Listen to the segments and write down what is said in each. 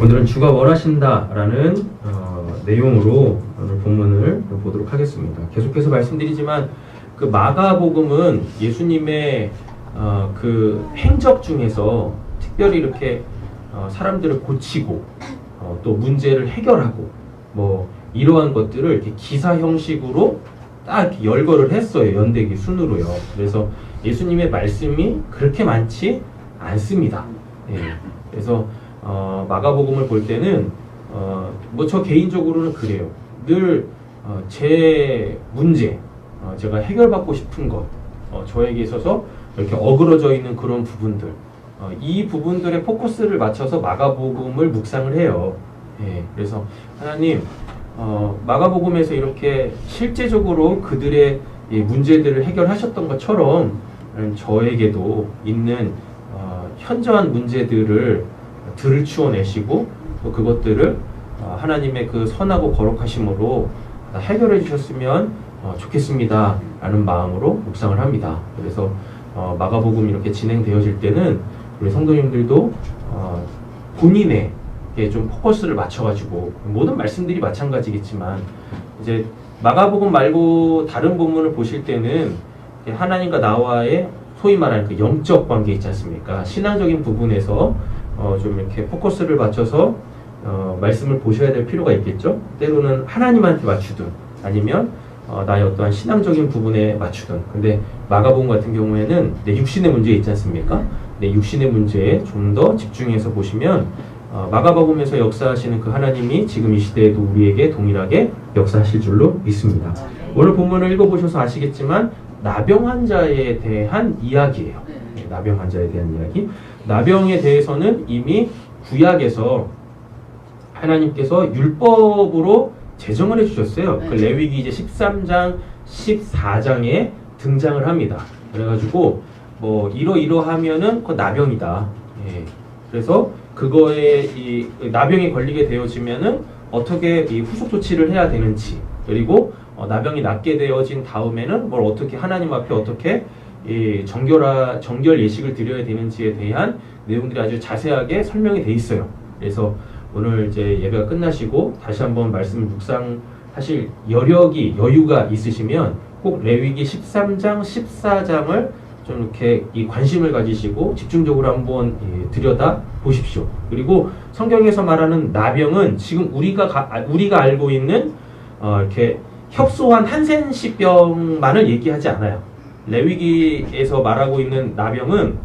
오늘은 주가 원하신다라는 내용으로 오늘 본문을 보도록 하겠습니다. 계속해서 말씀드리지만 그 마가복음은 예수님의 그 행적 중에서 특별히 이렇게 사람들을 고치고 또 문제를 해결하고 뭐 이러한 것들을 이렇게 기사 형식으로 딱 이렇게 열거를 했어요. 연대기 순으로요. 그래서 예수님의 말씀이 그렇게 많지 않습니다. 예. 그래서 마가복음을 볼 때는 뭐 저 개인적으로는 그래요. 늘 제 문제, 제가 해결받고 싶은 것, 저에게 있어서 이렇게 어그러져 있는 그런 부분들, 이 부분들에 포커스를 맞춰서 마가복음을 묵상을 해요. 예. 그래서 하나님, 마가복음에서 이렇게 실제적으로 그들의 이 문제들을 해결하셨던 것처럼 저에게도 있는 현저한 문제들을 들추어내시고 또 그것들을 하나님의 그 선하고 거룩하심으로 해결해 주셨으면 좋겠습니다 라는 마음으로 묵상을 합니다. 그래서 마가복음 이렇게 진행되어질 때는 우리 성도님들도 본인의 좀 포커스를 맞춰가지고 모든 말씀들이 마찬가지겠지만 이제 마가복음 말고 다른 본문을 보실 때는 하나님과 나와의 소위 말하는 그 영적 관계 있지 않습니까? 신앙적인 부분에서 좀 이렇게 포커스를 맞춰서 말씀을 보셔야 될 필요가 있겠죠? 때로는 하나님한테 맞추든 아니면 나의 어떠한 신앙적인 부분에 맞추든. 근데 마가복음 같은 경우에는 내 육신의 문제 있지 않습니까? 내 육신의 문제에 좀 더 집중해서 보시면 마가복음에서 역사하시는 그 하나님이 지금 이 시대에도 우리에게 동일하게 역사하실 줄로 믿습니다. 오늘 본문을 읽어보셔서 아시겠지만 나병 환자에 대한 이야기예요. 네, 나병 환자에 대한 이야기. 나병에 대해서는 이미 구약에서 하나님께서 율법으로 제정을 해주셨어요. 그 레위기 이제 13장, 14장에 등장을 합니다. 그래가지고 뭐 이러이러하면은 그 나병이다. 예. 그래서 그거에 이 나병이 걸리게 되어지면은 어떻게 이 후속 조치를 해야 되는지, 그리고 나병이 낫게 되어진 다음에는 뭘 어떻게 하나님 앞에 어떻게 이 정결 예식을 드려야 되는지에 대한 내용들이 아주 자세하게 설명이 돼 있어요. 그래서 오늘 이제 예배가 끝나시고 다시 한번 말씀을 묵상하실 여유가 있으시면 꼭 레위기 13장, 14장을 좀 이렇게 이 관심을 가지시고 집중적으로 한번 들여다 보십시오. 그리고 성경에서 말하는 나병은 지금 우리가 알고 있는 이렇게 협소한 한센시병만을 얘기하지 않아요. 레위기에서 말하고 있는 나병은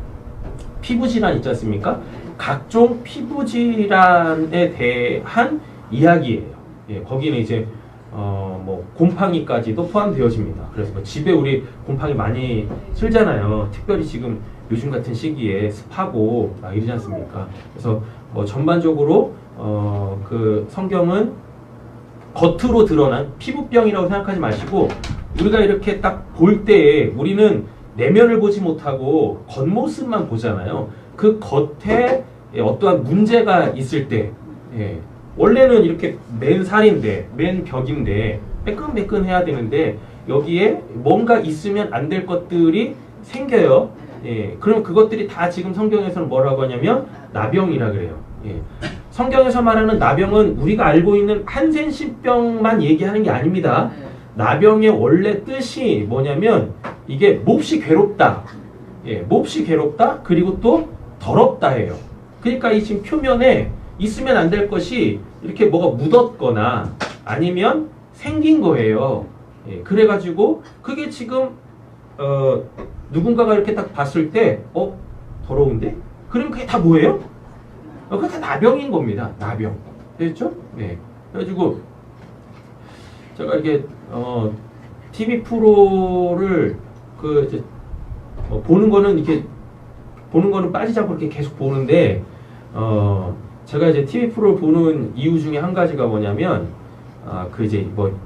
피부질환 있지 않습니까? 각종 피부질환에 대한 이야기예요. 예, 거기는 이제 뭐 곰팡이까지도 포함되어집니다. 그래서 뭐 집에 우리 곰팡이 많이 슬잖아요. 특별히 지금 요즘 같은 시기에 습하고 막 이러지 않습니까? 그래서 전반적으로 그 성경은 겉으로 드러난 피부병이라고 생각하지 마시고 우리가 이렇게 딱 볼 때에 우리는 내면을 보지 못하고 겉모습만 보잖아요. 그 겉에 어떠한 문제가 있을 때 원래는 이렇게 맨 살인데 맨 벽인데 매끈매끈해야 되는데 여기에 뭔가 있으면 안 될 것들이 생겨요. 그럼 그것들이 다 지금 성경에서는 뭐라고 하냐면 나병이라 그래요. 성경에서 말하는 나병은 우리가 알고 있는 한센시병만 얘기하는 게 아닙니다. 나병의 원래 뜻이 뭐냐면 이게 몹시 괴롭다. 몹시 괴롭다. 그리고 또 더럽다예요. 그러니까 이 지금 표면에 있으면 안 될 것이 이렇게 뭐가 묻었거나 아니면 생긴 거예요. 그래가지고 그게 지금 누군가가 이렇게 딱 봤을 때 더러운데? 그러면 그게 다 뭐예요? 그게 다 나병인 겁니다. 나병. 됐죠? 네. 그래가지고 제가 이게 TV 프로를 이제 보는 거는 빠지지 않고 이렇게 계속 보는데 제가 이제 TV 프로를 보는 이유 중에 한 가지가 뭐냐면 그 이제 뭐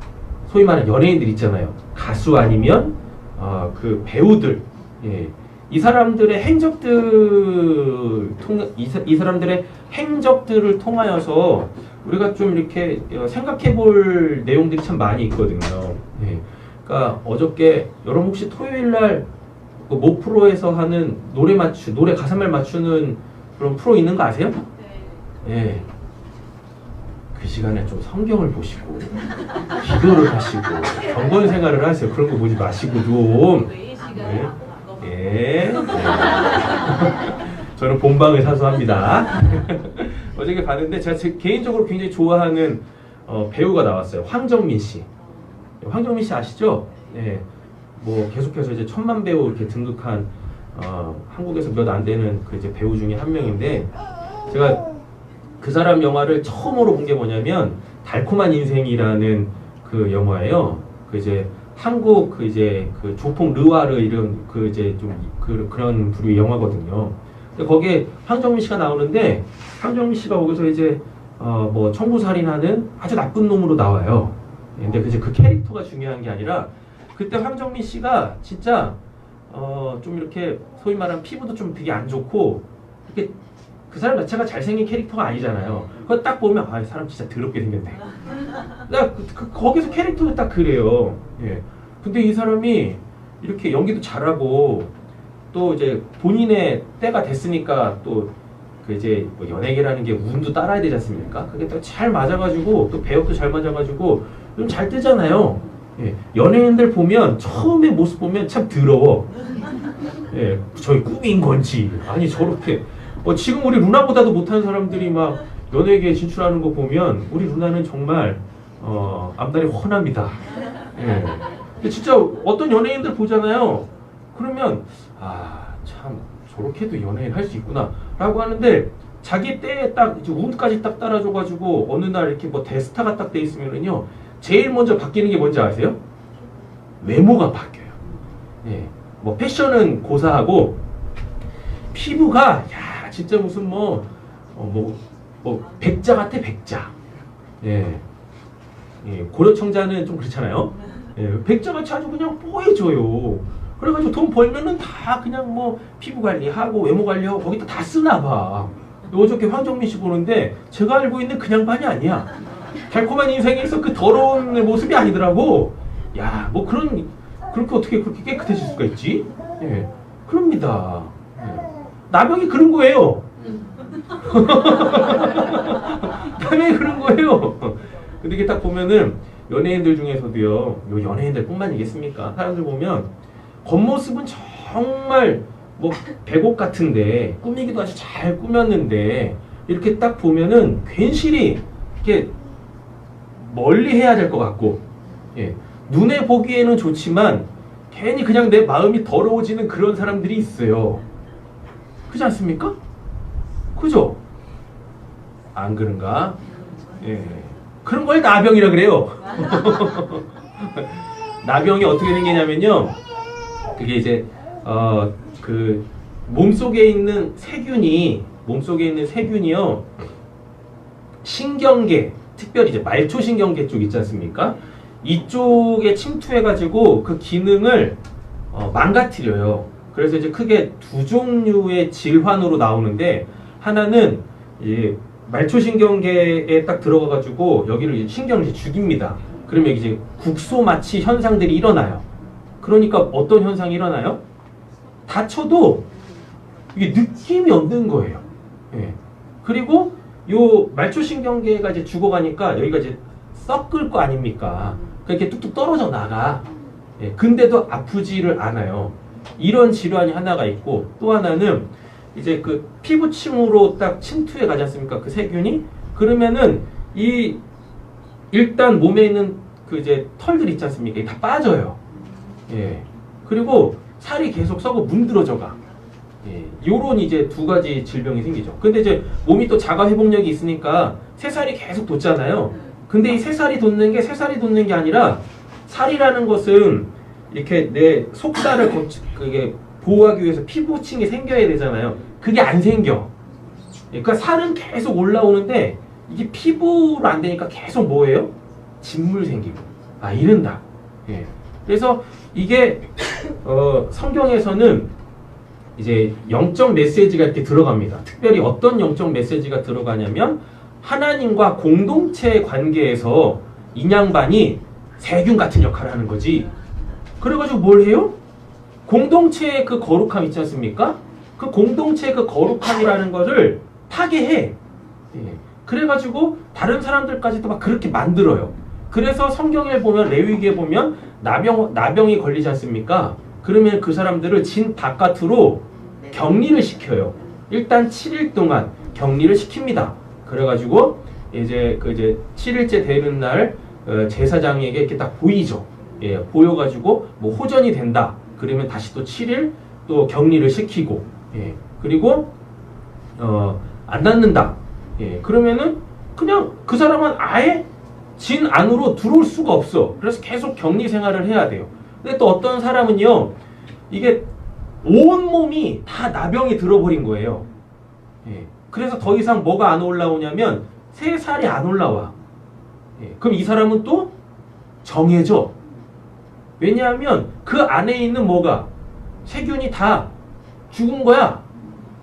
소위 말하는 연예인들 있잖아요. 가수 아니면 그 배우들. 이 사람들의 행적들을 통하여서 우리가 좀 이렇게 생각해 볼 내용들이 참 많이 있거든요. 그러니까 어저께 여러분 혹시 토요일 날 그 모 프로에서 하는 노래 가사말 맞추는 그런 프로 있는 거 아세요? 네. 시간에 좀 성경을 보시고 기도를 하시고 경건 생활을 하세요. 그런 거 보지 마시고 좀. 네. 예. 네. 저는 본방을 사수합니다. 어저께 봤는데 제가 개인적으로 굉장히 좋아하는 배우가 나왔어요. 황정민 씨. 황정민 씨 아시죠? 네. 뭐 계속해서 이제 1000만 배우 이렇게 등극한 한국에서 몇 안 되는 그 이제 배우 중에 한 명인데 제가 그 사람 영화를 처음으로 본 게 뭐냐면 달콤한 인생이라는 그 영화예요. 그 이제 한국 그 이제 그 조폭 르와르 이런 그 이제 좀 그런 부류의 영화거든요. 근데 거기에 황정민 씨가 나오는데 황정민 씨가 거기서 이제 뭐 청부살인하는 아주 나쁜 놈으로 나와요. 근데 이제 그 캐릭터가 중요한 게 아니라 그때 황정민 씨가 진짜 좀 이렇게 소위 말하는 피부도 좀 되게 안 좋고 이렇게 그 사람 자체가 잘생긴 캐릭터가 아니잖아요. 그거 딱 보면 이 사람 진짜 더럽게 생겼네. 거기서 캐릭터도 딱 그래요. 예. 근데 이 사람이 이렇게 연기도 잘하고 또 이제 본인의 때가 됐으니까 또 그 이제 뭐 연예계라는 게 운도 따라야 되지 않습니까? 그게 또 잘 맞아가지고 또 배역도 잘 맞아가지고 좀 잘 뜨잖아요. 예. 연예인들 보면 처음에 모습 보면 참 더러워. 예. 저희 꿈인 건지 아니 저렇게 지금 우리 루나보다도 못하는 사람들이 막 연예계에 진출하는 거 보면 우리 루나는 정말 앞날이 훤합니다. 예. 근데 진짜 어떤 연예인들 보잖아요. 그러면 참 저렇게도 연예인 할 수 있구나 라고 하는데 자기 때에 딱 이제 운까지 딱 따라줘가지고 어느 날 이렇게 뭐 대스타가 딱 돼 있으면은요 제일 먼저 바뀌는 게 뭔지 아세요? 외모가 바뀌어요. 예. 뭐 패션은 고사하고 피부가 진짜 무슨 뭐 백자 같아 백자. 예. 예. 고려청자는 좀 그렇잖아요. 예. 백자같이 아주 그냥 뽀해져요. 그래가지고 돈 벌면은 다 그냥 뭐 피부 관리하고 외모 관리하고 거기다 다 쓰나 봐. 어저께 황정민 씨 보는데 제가 알고 있는 그냥 반이 아니야. 달콤한 인생에서 그 더러운 모습이 아니더라고. 야, 뭐 그렇게 어떻게 그렇게 깨끗해질 수가 있지? 예. 그럽니다. 예. 나병이 그런 거예요. 나병이 그런 거예요. 근데 이게 딱 보면은 연예인들 중에서도요, 요 연예인들뿐만이겠습니까? 사람들 보면 겉모습은 정말 뭐 백옥 같은데 꾸미기도 아주 잘 꾸몄는데 이렇게 딱 보면은 괜시리 이렇게 멀리 해야 될 것 같고, 예. 눈에 보기에는 좋지만 괜히 그냥 내 마음이 더러워지는 그런 사람들이 있어요. 그렇지 않습니까? 그죠? 안 그런가? 예. 그런 걸 나병이라 그래요. 나병이 어떻게 생기냐면요. 그게 이제 그 몸속에 있는 세균이요. 신경계, 특별히 이제 말초신경계 쪽 있지 않습니까? 이쪽에 침투해가지고 그 기능을 망가뜨려요. 그래서 이제 크게 두 종류의 질환으로 나오는데 하나는 이제 말초신경계에 딱 들어가가지고 여기를 이제 신경을 이제 죽입니다. 그러면 이제 국소마취 현상들이 일어나요. 그러니까 어떤 현상이 일어나요? 다쳐도 이게 느낌이 없는 거예요. 예. 그리고 요 말초신경계가 이제 죽어가니까 여기가 이제 썩을 거 아닙니까? 그렇게 뚝뚝 떨어져 나가. 예. 근데도 아프지를 않아요. 이런 질환이 하나가 있고 또 하나는 이제 그 피부층으로 딱 침투해 가지 않습니까? 그 세균이? 그러면은 일단 몸에 있는 그 이제 털들 있지 않습니까? 이게 다 빠져요. 예. 그리고 살이 계속 썩어 문드러져 가. 예. 요런 이제 두 가지 질병이 생기죠. 근데 이제 몸이 또 자가 회복력이 있으니까 새살이 계속 돋잖아요. 근데 이 새살이 돋는 게 아니라 살이라는 것은 이렇게 내 속살을 그게 보호하기 위해서 피부층이 생겨야 되잖아요. 그게 안 생겨. 그러니까 살은 계속 올라오는데 이게 피부로 안 되니까 계속 뭐예요? 진물 생기고. 이른다. 예. 그래서 이게 성경에서는 이제 영적 메시지가 이렇게 들어갑니다. 특별히 어떤 영적 메시지가 들어가냐면 하나님과 공동체 관계에서 인양반이 세균 같은 역할을 하는 거지. 그래가지고 뭘 해요? 공동체의 그 거룩함 있지 않습니까? 그 공동체의 그 거룩함이라는 것을 파괴해. 예. 그래가지고 다른 사람들까지도 막 그렇게 만들어요. 그래서 성경에 보면 레위기에 보면 나병이 걸리지 않습니까? 그러면 그 사람들을 진 바깥으로 격리를 시켜요. 일단 7일 동안 격리를 시킵니다. 그래가지고 이제 7일째 되는 날 제사장에게 이렇게 딱 보이죠. 예, 보여가지고 뭐 호전이 된다. 그러면 다시 또 7일 또 격리를 시키고, 예, 그리고 안 낫는다. 예, 그러면은 그냥 그 사람은 아예 진 안으로 들어올 수가 없어. 그래서 계속 격리 생활을 해야 돼요. 근데 또 어떤 사람은요, 이게 온 몸이 다 나병이 들어버린 거예요. 예, 그래서 더 이상 뭐가 안 올라오냐면 새살이 안 올라와. 예, 그럼 이 사람은 또 정해져. 왜냐하면 그 안에 있는 뭐가 세균이 다 죽은 거야.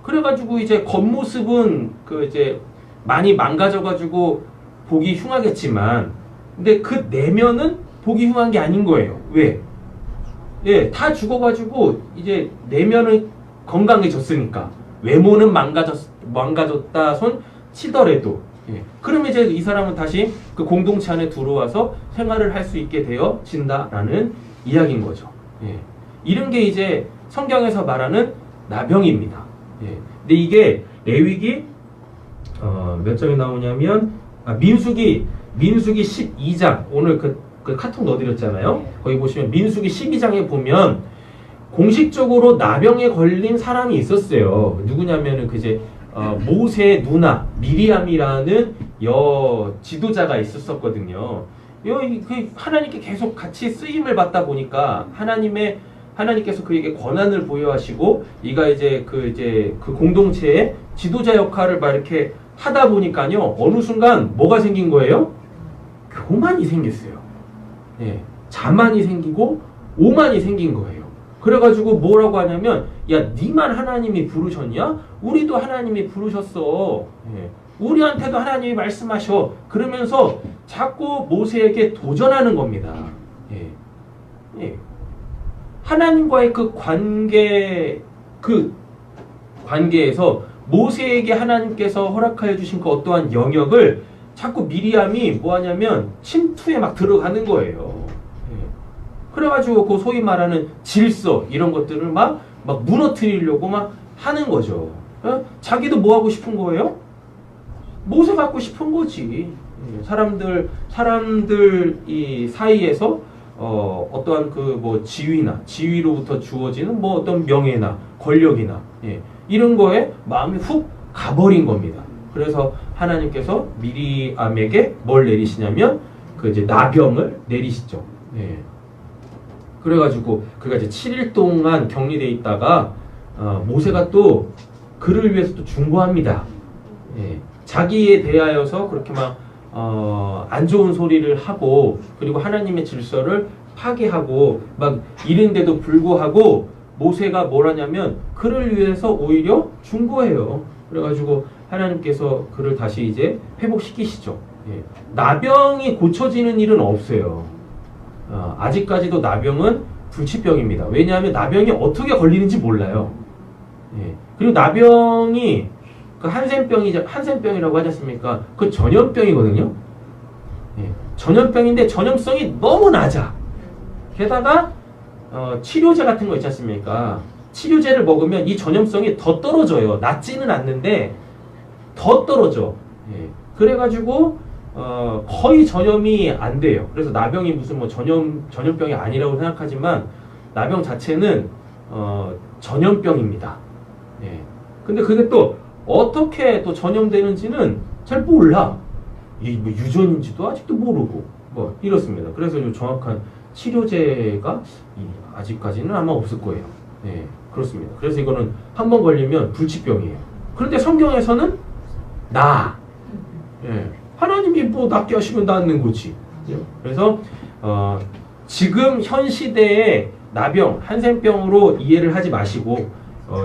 그래가지고 이제 겉모습은 이제 많이 망가져가지고 보기 흉하겠지만, 근데 그 내면은 보기 흉한 게 아닌 거예요. 왜? 예, 다 죽어가지고 이제 내면은 건강해졌으니까 외모는 망가졌다 손 치더라도, 예, 그러면 이제 이 사람은 다시 그 공동체 안에 들어와서 생활을 할 수 있게 되어진다라는 이야기인 거죠. 예, 이런 게 이제 성경에서 말하는 나병입니다. 예, 근데 이게 레위기 몇 장에 나오냐면 민수기 12장, 오늘 그 카톡 넣어드렸잖아요. 거기 보시면 민수기 12장에 보면 공식적으로 나병에 걸린 사람이 있었어요. 누구냐면은 이제 모세의 누나 미리암이라는 지도자가 있었거든요. 하나님께 계속 같이 쓰임을 받다 보니까 하나님께서 그에게 권한을 부여하시고 이가 이제 그 공동체의 지도자 역할을 막 이렇게 하다 보니까요, 어느 순간 뭐가 생긴 거예요? 교만이 생겼어요. 예, 자만이 생기고 오만이 생긴 거예요. 그래가지고 뭐라고 하냐면, 야, 니만 하나님이 부르셨냐? 우리도 하나님이 부르셨어. 예, 우리한테도 하나님이 말씀하셔. 그러면서 자꾸 모세에게 도전하는 겁니다. 예, 예. 하나님과의 그 관계에서 모세에게 하나님께서 허락하여 주신 그 어떠한 영역을 자꾸 미리암이 뭐하냐면 침투에 막 들어가는 거예요. 예. 그래가지고 그 소위 말하는 질서 이런 것들을 막 무너뜨리려고 막 하는 거죠. 어? 자기도 뭐 하고 싶은 거예요? 모세 갖고 싶은 거지. 예. 사람들 이 사이에서 어떠한 지위로부터 주어지는 뭐 어떤 명예나 권력이나, 예, 이런 거에 마음이 훅 가버린 겁니다. 그래서 하나님께서 미리암에게 뭘 내리시냐면 이제 나병을 내리시죠. 예. 그래가지고 그가 이제 7일 동안 격리돼 있다가 모세가 또 그를 위해서 또 중보합니다. 예. 자기에 대하여서 그렇게 안 좋은 소리를 하고, 그리고 하나님의 질서를 파괴하고 막 이런데도 불구하고 모세가 뭘 하냐면 그를 위해서 오히려 중보해요. 그래가지고 하나님께서 그를 다시 이제 회복시키시죠. 예. 나병이 고쳐지는 일은 없어요. 아직까지도 나병은 불치병입니다. 왜냐하면 나병이 어떻게 걸리는지 몰라요. 예. 그리고 나병이 한센병이라고 하지 않습니까? 그 전염병이거든요. 예. 전염병인데 전염성이 너무 낮아. 게다가 치료제 같은 거 있지 않습니까? 치료제를 먹으면 이 전염성이 더 떨어져요. 낮지는 않는데 더 떨어져. 예. 그래가지고 거의 전염이 안 돼요. 그래서 나병이 무슨 전염병이 아니라고 생각하지만 나병 자체는 전염병입니다. 예. 근데 그게 또 어떻게 또 전염되는지는 잘 몰라. 이게 뭐 유전인지도 아직도 모르고 뭐 이렇습니다. 그래서 이 정확한 치료제가 아직까지는 아마 없을 거예요. 네, 그렇습니다. 그래서 이거는 한 번 걸리면 불치병이에요. 그런데 성경에서는 예, 하나님이 뭐 낫게 하시면 낫는 거지. 그래서 지금 현 시대의 나병, 한센병으로 이해를 하지 마시고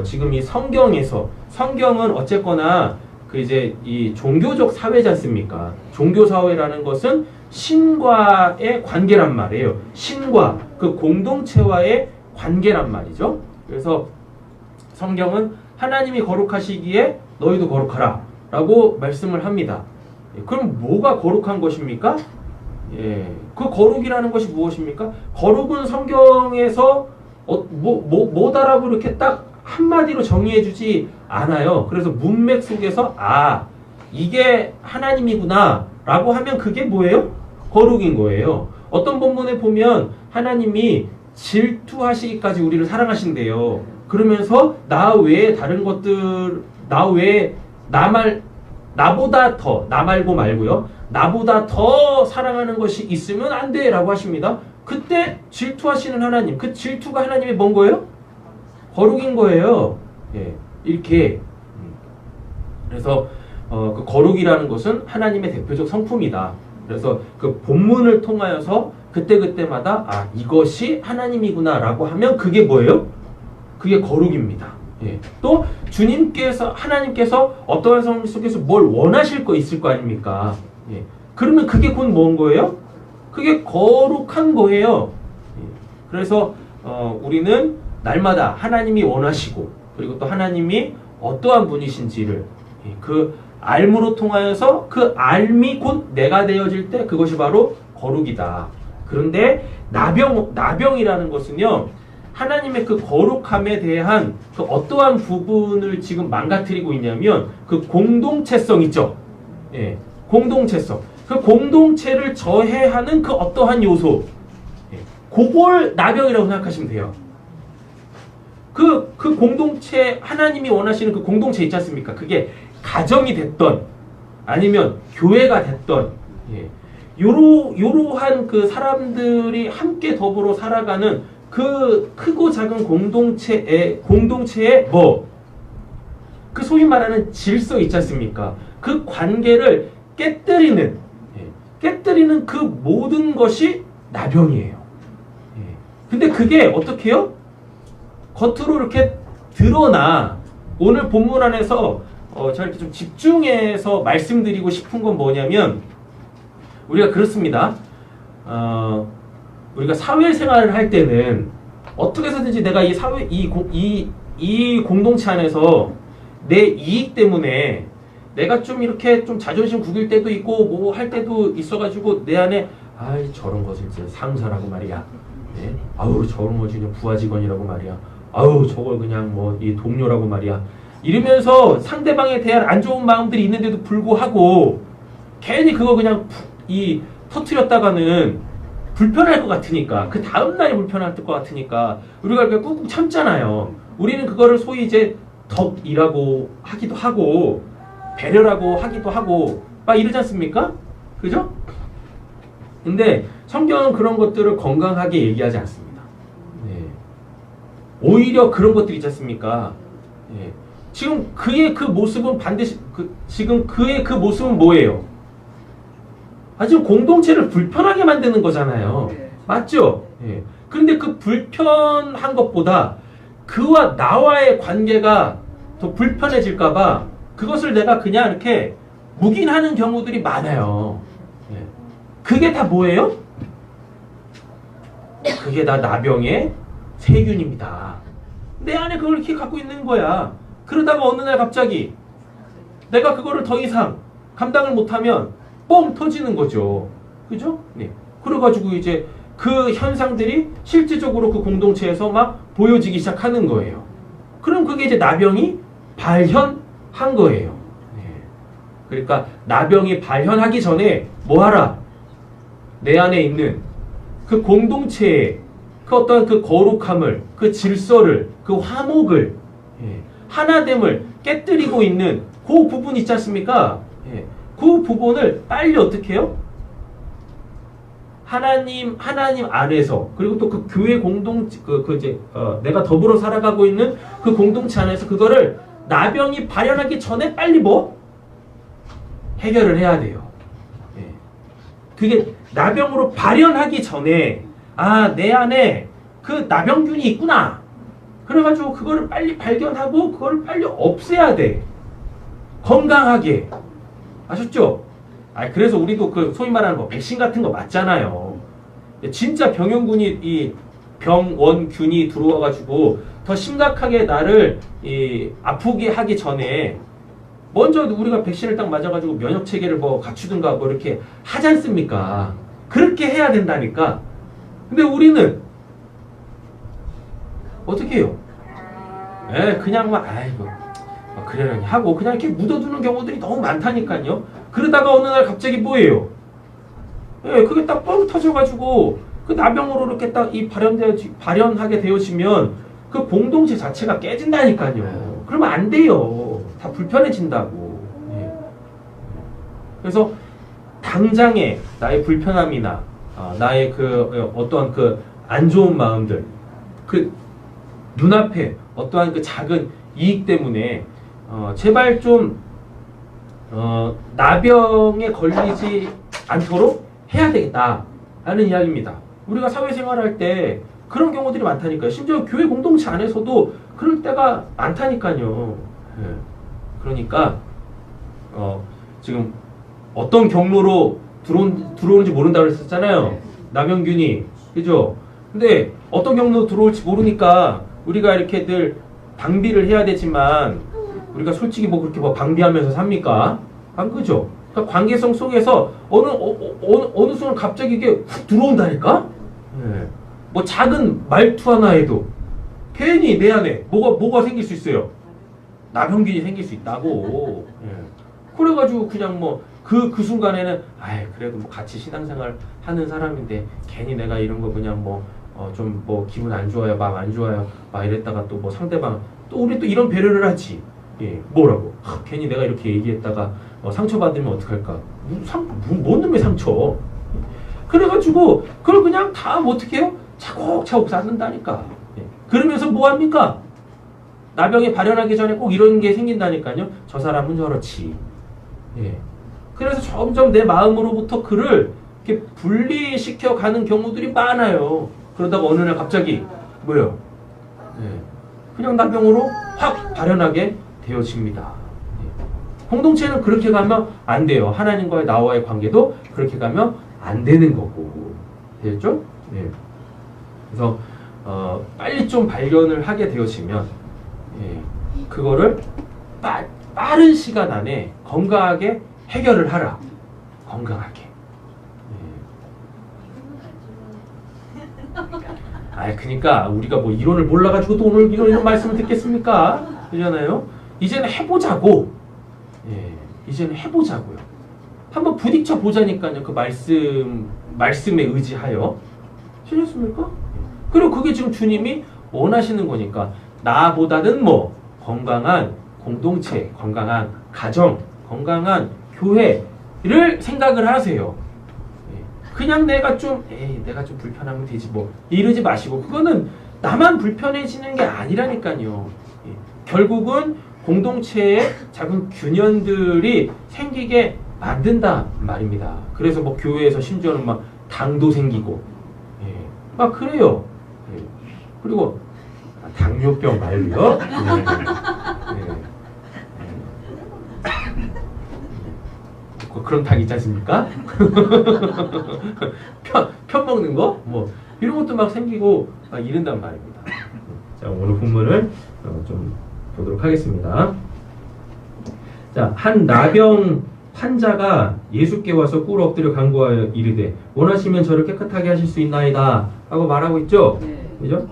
지금 이 성경은 어쨌거나 이제 이 종교적 사회지 않습니까? 종교 사회라는 것은 신과의 관계란 말이에요. 신과 그 공동체와의 관계란 말이죠. 그래서 성경은 하나님이 거룩하시기에 너희도 거룩하라 라고 말씀을 합니다. 그럼 뭐가 거룩한 것입니까? 예, 그 거룩이라는 것이 무엇입니까? 거룩은 성경에서 뭐다라고 이렇게 딱 한마디로 정의해주지 않아요. 그래서 문맥 속에서 이게 하나님이구나 라고 하면 그게 뭐예요? 거룩인 거예요. 어떤 본문에 보면 하나님이 질투하시기까지 우리를 사랑하신대요. 그러면서 나 외에 다른 것들, 나 외에 나보다 더, 나 말고 말고요. 나보다 더 사랑하는 것이 있으면 안 돼 라고 하십니다. 그때 질투하시는 하나님, 그 질투가 하나님의 뭔 거예요? 거룩인 거예요. 예, 이렇게. 그래서 그 거룩이라는 것은 하나님의 대표적 성품이다. 그래서 그 본문을 통하여서 그때그때마다 이것이 하나님이구나 라고 하면 그게 뭐예요? 그게 거룩입니다. 예. 또 하나님께서 어떠한 삶 속에서 뭘 원하실 거 있을 거 아닙니까? 예. 그러면 그게 곧 뭔 거예요? 그게 거룩한 거예요. 예. 그래서 우리는 날마다 하나님이 원하시고 그리고 또 하나님이 어떠한 분이신지를 그 알므로 통하여서 그 알미 곧 내가 되어질 때 그것이 바로 거룩이다. 그런데 나병이라는 것은요, 하나님의 그 거룩함에 대한 그 어떠한 부분을 지금 망가뜨리고 있냐면 그 공동체성 있죠. 예, 공동체성. 그 공동체를 저해하는 그 어떠한 요소, 그걸 나병이라고 생각하시면 돼요. 그 공동체, 하나님이 원하시는 그 공동체 있지 않습니까? 그게 가정이 됐던 아니면 교회가 됐던 요러한 그 사람들이 함께 더불어 살아가는 그 크고 작은 공동체의 그 소위 말하는 질서 있지 않습니까? 그 관계를 깨뜨리는 그 모든 것이 나병이에요. 근데 그게 어떻게 해요? 겉으로 이렇게 드러나. 오늘 본문 안에서 제가 이렇게 좀 집중해서 말씀드리고 싶은 건 뭐냐면, 우리가 그렇습니다. 우리가 사회생활을 할 때는 어떻게 해서든지 내가 이 공동체 안에서 내 이익 때문에 내가 좀 이렇게 좀 자존심 구길 때도 있고 뭐 할 때도 있어가지고 내 안에 저런 거 진짜 상사라고 말이야. 네? 저런 거 그냥 부하 직원이라고 말이야. 저걸 그냥 뭐 이 동료라고 말이야. 이러면서 상대방에 대한 안 좋은 마음들이 있는데도 불구하고 괜히 그거 그냥 터트렸다가는 불편할 것 같으니까, 그 다음날이 불편할 것 같으니까 우리가 그렇게 꾹꾹 참잖아요. 우리는 그거를 소위 이제 덕이라고 하기도 하고 배려라고 하기도 하고 막 이러지 않습니까? 그죠? 근데 성경은 그런 것들을 건강하게 얘기하지 않습니다. 오히려 그런 것들이 있지 않습니까? 지금 그의 그 모습은 반드시 지금 그의 그 모습은 뭐예요? 지금 공동체를 불편하게 만드는 거잖아요. 맞죠? 그런데 그 불편한 것보다 그와 나와의 관계가 더 불편해질까봐 그것을 내가 그냥 이렇게 묵인하는 경우들이 많아요. 그게 다 뭐예요? 그게 다 나병의 세균입니다. 내 안에 그걸 이렇게 갖고 있는 거야. 그러다가 어느 날 갑자기 내가 그거를 더 이상 감당을 못하면 뻥 터지는 거죠. 그죠? 그래가지고 이제 그 현상들이 실질적으로 그 공동체에서 막 보여지기 시작하는 거예요. 그럼 그게 이제 나병이 발현한 거예요. 그러니까 나병이 발현하기 전에 뭐 하라? 내 안에 있는 그 공동체의 그 어떤 그 거룩함을, 그 질서를, 그 화목을, 하나됨을 깨뜨리고 있는 그 부분 있지 않습니까? 그 부분을 빨리 어떻게 해요? 하나님 안에서, 그리고 또 그 교회 공동체, 내가 더불어 살아가고 있는 그 공동체 안에서 그거를 나병이 발현하기 전에 빨리 해결을 해야 돼요. 그게 나병으로 발현하기 전에, 내 안에 그 나병균이 있구나. 그래가지고 그거를 빨리 발견하고 그거를 빨리 없애야 돼. 건강하게. 아셨죠? 그래서 우리도 그 소위 말하는 백신 같은 거 맞잖아요. 진짜 병원균이 들어와가지고 더 심각하게 나를 아프게 하기 전에 먼저 우리가 백신을 딱 맞아가지고 면역 체계를 뭐 갖추든가 뭐 이렇게 하지 않습니까? 그렇게 해야 된다니까. 근데 우리는 어떻게 해요? 그냥 막 아이고 그러려니 하고 그냥 이렇게 묻어두는 경우들이 너무 많다니까요. 그러다가 어느 날 갑자기 뭐예요? 그게 딱 뻥 터져가지고 그 나병으로 이렇게 딱 이 발현하게 되어지면 그 공동체 자체가 깨진다니까요. 그러면 안 돼요. 다 불편해진다고. 그래서 당장에 나의 불편함이나 나의 그 어떠한 그 안 좋은 마음들, 그 눈앞에 어떠한 그 작은 이익 때문에 제발 좀 나병에 걸리지 않도록 해야 되겠다라는 이야기입니다. 우리가 사회생활할 때 그런 경우들이 많다니까요. 심지어 교회 공동체 안에서도 그럴 때가 많다니까요. 그러니까 지금 어떤 경로로 들어오는지 모른다고 했었잖아요. 남영균이. 그죠? 근데 어떤 경로로 들어올지 모르니까 우리가 이렇게 늘 방비를 해야 되지만 우리가 솔직히 뭐 그렇게 뭐 방비하면서 삽니까? 안 그죠? 그러니까 관계성 속에서 어느 순간 갑자기 이게 훅 들어온다니까? 뭐 작은 말투 하나에도 괜히 내 안에 뭐가 생길 수 있어요. 나병균이 생길 수 있다고. 그래가지고 그냥 뭐 그 순간에는 그래도 뭐 같이 신앙생활 하는 사람인데 괜히 내가 이런 거 그냥 뭐 좀 뭐 기분 안 좋아요, 마음 안 좋아요, 막 이랬다가 또 뭐 상대방 또 우리 또 이런 배려를 하지. 뭐라고? 괜히 내가 이렇게 얘기했다가 상처받으면 어떡할까? 뭔 놈의 상처? 그래가지고 그걸 그냥 다 어떻게 해요? 차곡차곡 쌓는다니까. 그러면서 뭐 합니까? 나병이 발현하기 전에 꼭 이런 게 생긴다니까요. 저 사람은 저렇지. 그래서 점점 내 마음으로부터 그를 이렇게 분리시켜 가는 경우들이 많아요. 그러다가 어느 날 갑자기 뭐예요? 그냥 나병으로 확 발현하게 되어집니다. 공동체는 그렇게 가면 안 돼요. 하나님과의 나와의 관계도 그렇게 가면 안 되는 거고. 됐죠? 그래서 빨리 좀 발견을 하게 되어지면 그거를 빠른 시간 안에 건강하게 해결을 하라. 건강하게. 그러니까 우리가 뭐 이론을 몰라가지고 또 오늘 이런 말씀을 듣겠습니까? 그러잖아요. 이제는 해보자고. 이제는 해보자고요. 한번 부딪혀 보자니까요. 그 말씀에 의지하여. 실렸습니까? 그리고 그게 지금 주님이 원하시는 거니까 나보다는 뭐 건강한 공동체, 건강한 가정, 건강한 교회를 생각을 하세요. 그냥 내가 좀 불편하면 되지 뭐 이러지 마시고 그거는 나만 불편해지는 게 아니라니까요. 결국은 공동체에 작은 균열들이 생기게 만든다 말입니다. 그래서 뭐 교회에서 심지어는 막 당도 생기고 막 그래요. 그리고 당뇨병 말고요. 그런 당 있지 않습니까? 편 먹는 거? 뭐 이런 것도 막 생기고 막 이른단 말입니다. 자, 오늘 본문을 좀 보도록 하겠습니다. 자, 한 나병 환자가 예수께 와서 꿇어 엎드려 간구하여 이르되 원하시면 저를 깨끗하게 하실 수 있나이다 하고 말하고 있죠? 그죠?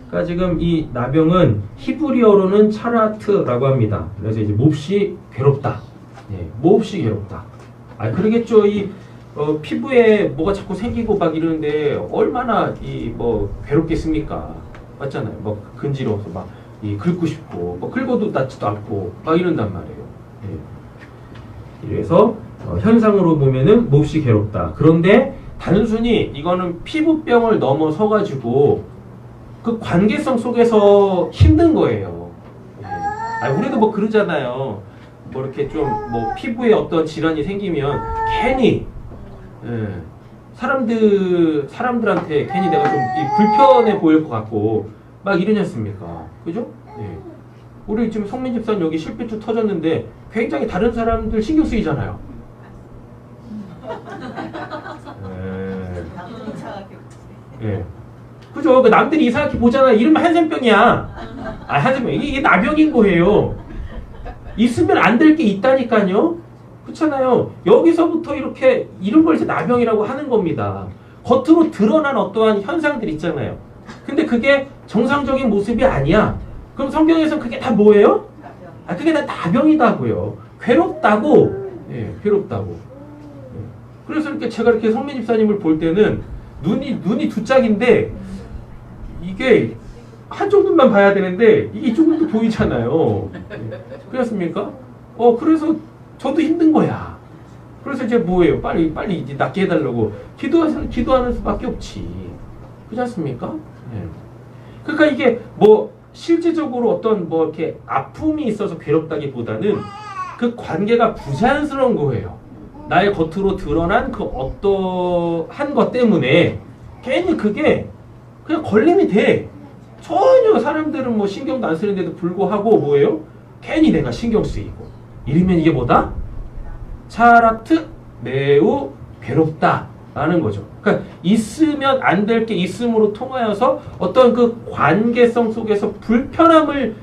그러니까 지금 이 나병은 히브리어로는 차라트라고 합니다. 그래서 이제 몹시 괴롭다. 몹시 괴롭다. 그러겠죠. 이 피부에 뭐가 자꾸 생기고 막 이러는데 얼마나 이 뭐 괴롭겠습니까? 맞잖아요. 뭐 근지러워서 막 이 긁고 싶고 뭐 긁어도 낫지도 않고 막 이런단 말이에요. 그래서 현상으로 보면은 몹시 괴롭다. 그런데 단순히 이거는 피부병을 넘어서 가지고 그 관계성 속에서 힘든 거예요. 우리도 뭐 그러잖아요. 뭐 이렇게 좀 뭐 피부에 어떤 질환이 생기면 괜히 사람들한테 괜히 내가 좀 불편해 보일 것 같고 막 이러지 않습니까? 그죠? 우리 지금 성민 집사님 여기 실핏줄 터졌는데 굉장히 다른 사람들 신경 쓰이잖아요. 그죠? 그 남들이 이상하게 보잖아. 이러면 한센병이야. 한센병. 이게 나병인 거예요. 있으면 안 될 게 있다니까요. 그렇잖아요. 여기서부터 이렇게 이런 걸 이제 나병이라고 하는 겁니다. 겉으로 드러난 어떠한 현상들 있잖아요. 근데 그게 정상적인 모습이 아니야. 그럼 성경에서는 그게 다 뭐예요? 그게 다 나병이다고요. 괴롭다고. 예, 괴롭다고. 예. 그래서 이렇게 제가 이렇게 성민 집사님을 볼 때는 눈이 두 짝인데 이게 한쪽 눈만 봐야 되는데 이쪽 눈도 보이잖아요. 예. 그렇습니까? 그래서 저도 힘든 거야. 그래서 이제 뭐예요? 빨리 이제 낫게 해달라고 기도하는 수밖에 없지. 그렇지 않습니까? 예. 그러니까 이게 뭐 실제적으로 어떤 뭐 이렇게 아픔이 있어서 괴롭다기보다는 그 관계가 부자연스러운 거예요. 나의 겉으로 드러난 그 어떠한 것 때문에 괜히 그게 그냥 걸림이 돼. 전혀 사람들은 뭐 신경도 안 쓰는데도 불구하고 뭐예요? 괜히 내가 신경 쓰이고. 이러면 이게 뭐다? 차라트 매우 괴롭다라는 거죠. 그러니까 있으면 안 될 게 있음으로 통하여서 어떤 그 관계성 속에서 불편함을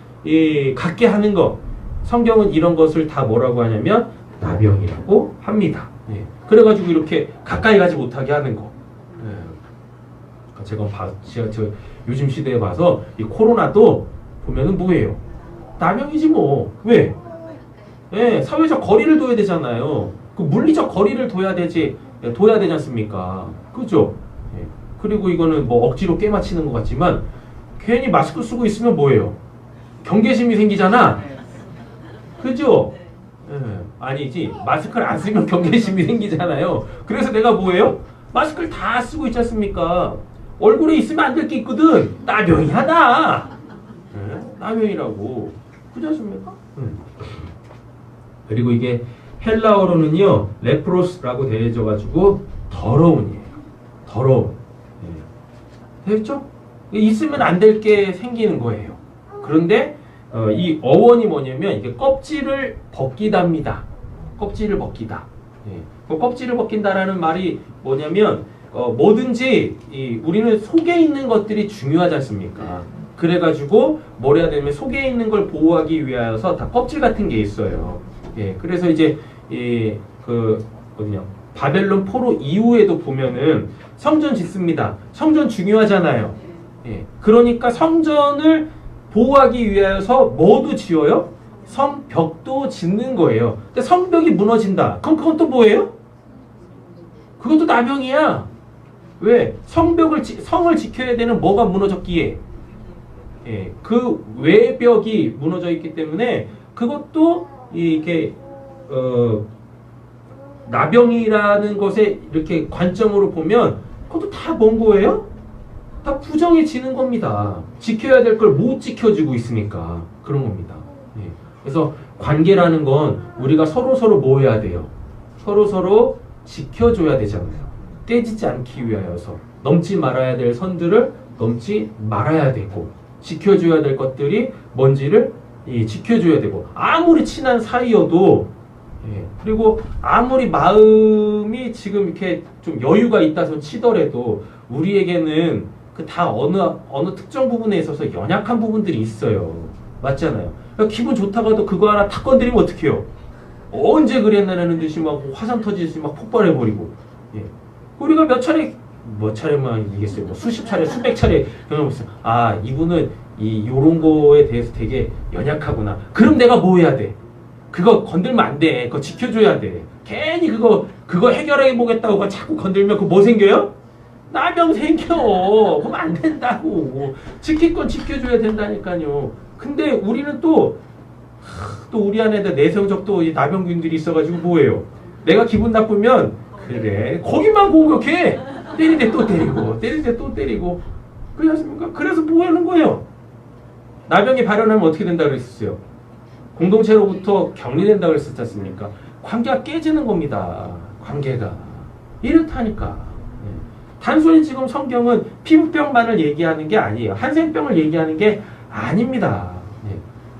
갖게 하는 것. 성경은 이런 것을 다 뭐라고 하냐면 나병이라고 합니다. 예. 그래가지고 이렇게 가까이 가지 못하게 하는 거. 예. 제가 요즘 시대에 봐서 이 코로나도 보면은 뭐예요? 나병이지 뭐. 왜? 예, 사회적 거리를 둬야 되잖아요. 그 물리적 거리를 둬야 되지 않습니까? 그죠? 예. 그리고 이거는 뭐 억지로 깨맞히는 것 같지만 괜히 마스크 쓰고 있으면 뭐예요? 경계심이 생기잖아. 그죠? 예. 아니지. 마스크를 안 쓰면 경계심이 생기잖아요. 그래서 내가 뭐예요? 마스크를 다 쓰고 있지 않습니까? 얼굴에 있으면 안 될 게 있거든. 나병이야, 나. 예? 나병이라고. 그렇지 않습니까? 그리고 이게 헬라어로는요, 레프로스라고 되어져가지고 더러운이에요. 더러운. 예. 됐죠? 있으면 안 될 게 생기는 거예요. 그런데 이 어원이 뭐냐면 이게 껍질을 벗기답니다. 껍질을 벗기다. 예. 그 껍질을 벗긴다라는 말이 뭐냐면 뭐든지 우리는 속에 있는 것들이 중요하지 않습니까? 그래가지고 뭘 해야 되냐면 속에 있는 걸 보호하기 위하여서 다 껍질 같은 게 있어요. 예. 그래서 이제 바벨론 포로 이후에도 보면은 성전 짓습니다. 성전 중요하잖아요. 예. 그러니까 성전을 보호하기 위하여서 뭐도 지어요? 성벽도 짓는 거예요. 근데 성벽이 무너진다. 그럼 그건 또 뭐예요? 그것도 나병이야. 왜? 성을 지켜야 되는 뭐가 무너졌기에? 예, 그 외벽이 무너져 있기 때문에 그것도 이게 나병이라는 것에 이렇게 관점으로 보면 그것도 다 뭔 거예요? 다 부정해지는 겁니다. 지켜야 될 걸 못 지켜주고 있으니까 그런 겁니다. 예. 그래서 관계라는 건 우리가 서로 뭐 해야 돼요? 서로 지켜줘야 되잖아요. 깨지지 않기 위하여서 넘지 말아야 될 선들을 넘지 말아야 되고 지켜줘야 될 것들이 뭔지를 지켜줘야 되고 아무리 친한 사이여도 예. 그리고 아무리 마음이 지금 이렇게 좀 여유가 있다서 치더라도 우리에게는 그 다 어느 특정 부분에 있어서 연약한 부분들이 있어요. 맞잖아요. 그러니까 기분 좋다가도 그거 하나 탁 건드리면 어떡해요? 언제 그랬나라는 듯이 막 화산 터지듯이 막 폭발해버리고. 예. 우리가 몇 차례만 이겠어요. 뭐 수십 차례, 수백 차례 경험했어요. 아, 이분은 요런 거에 대해서 되게 연약하구나. 그럼 내가 뭐 해야 돼? 그거 건들면 안 돼. 그거 지켜줘야 돼. 괜히 그거 해결해 보겠다고 그거 자꾸 건들면 그거 뭐 생겨요? 나병 생겨. 그럼 안 된다고. 지킬 건 지켜줘야 된다니까요. 근데 우리는 또 우리 안에 내성적 또 나병균들이 있어가지고 뭐예요? 내가 기분 나쁘면 그래 거기만 공격해. 때리는데 또 때리고 때리는데 또 때리고 그렇지 않습니까? 그래서 뭐 하는 거예요? 나병이 발현하면 어떻게 된다고 그랬었어요? 공동체로부터 격리된다고 그랬었지 않습니까? 관계가 깨지는 겁니다. 관계가 이렇다니까. 단순히 지금 성경은 피부병만을 얘기하는 게 아니에요. 한센병을 얘기하는 게 아닙니다.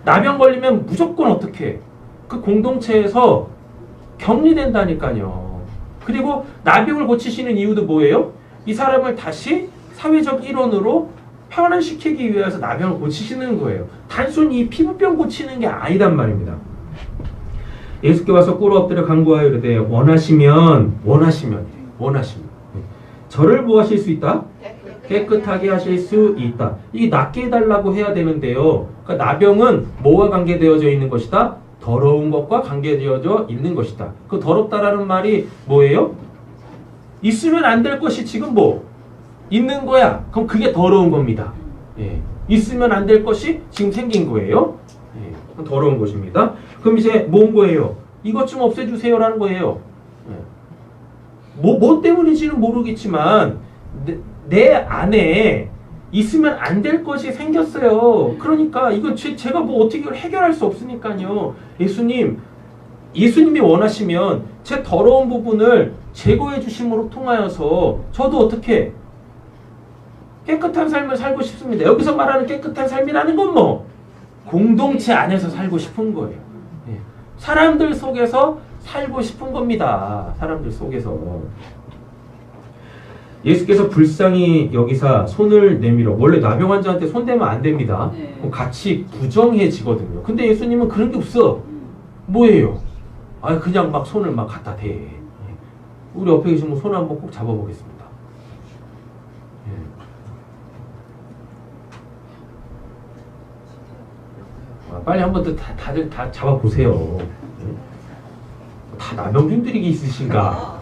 나병 걸리면 무조건 어떻게 그 공동체에서 격리된다니까요. 그리고 나병을 고치시는 이유도 뭐예요? 이 사람을 다시 사회적 일원으로 편안시키기 위해서 나병을 고치시는 거예요. 단순히 이 피부병 고치는 게 아니란 말입니다. 예수께 와서 꿇어 엎드려 간구하여 이르되 원하시면 저를 뭐 하실 수 있다? 깨끗하게 하실 수 있다. 이게 낫게 해달라고 해야 되는데요. 그러니까 나병은 뭐와 관계되어져 있는 것이다? 더러운 것과 관계되어져 있는 것이다. 그 더럽다라는 말이 뭐예요? 있으면 안 될 것이 지금 뭐 있는 거야. 그럼 그게 더러운 겁니다. 예. 있으면 안 될 것이 지금 생긴 거예요. 예. 더러운 것입니다. 그럼 이제 뭔 거예요? 이것 좀 없애주세요라는 거예요. 예. 뭐 때문인지는 모르겠지만 내 안에 있으면 안 될 것이 생겼어요. 그러니까 이거 제가 뭐 어떻게 해결할 수 없으니까요. 예수님이 원하시면 제 더러운 부분을 제거해 주심으로 통하여서 저도 어떻게 깨끗한 삶을 살고 싶습니다. 여기서 말하는 깨끗한 삶이라는 건 뭐 공동체 안에서 살고 싶은 거예요. 예. 사람들 속에서 살고 싶은 겁니다. 사람들 속에서. 예수께서 불쌍히 여기사 손을 내밀어. 원래 나병 환자한테 손 대면 안 됩니다. 그럼 같이 부정해지거든요. 근데 예수님은 그런 게 없어. 뭐예요? 그냥 막 손을 막 갖다 대. 우리 옆에 계신 분 손 한번 꼭 잡아보겠습니다. 빨리 한번 다들 다 잡아보세요. 다 나병균들이 있으신가?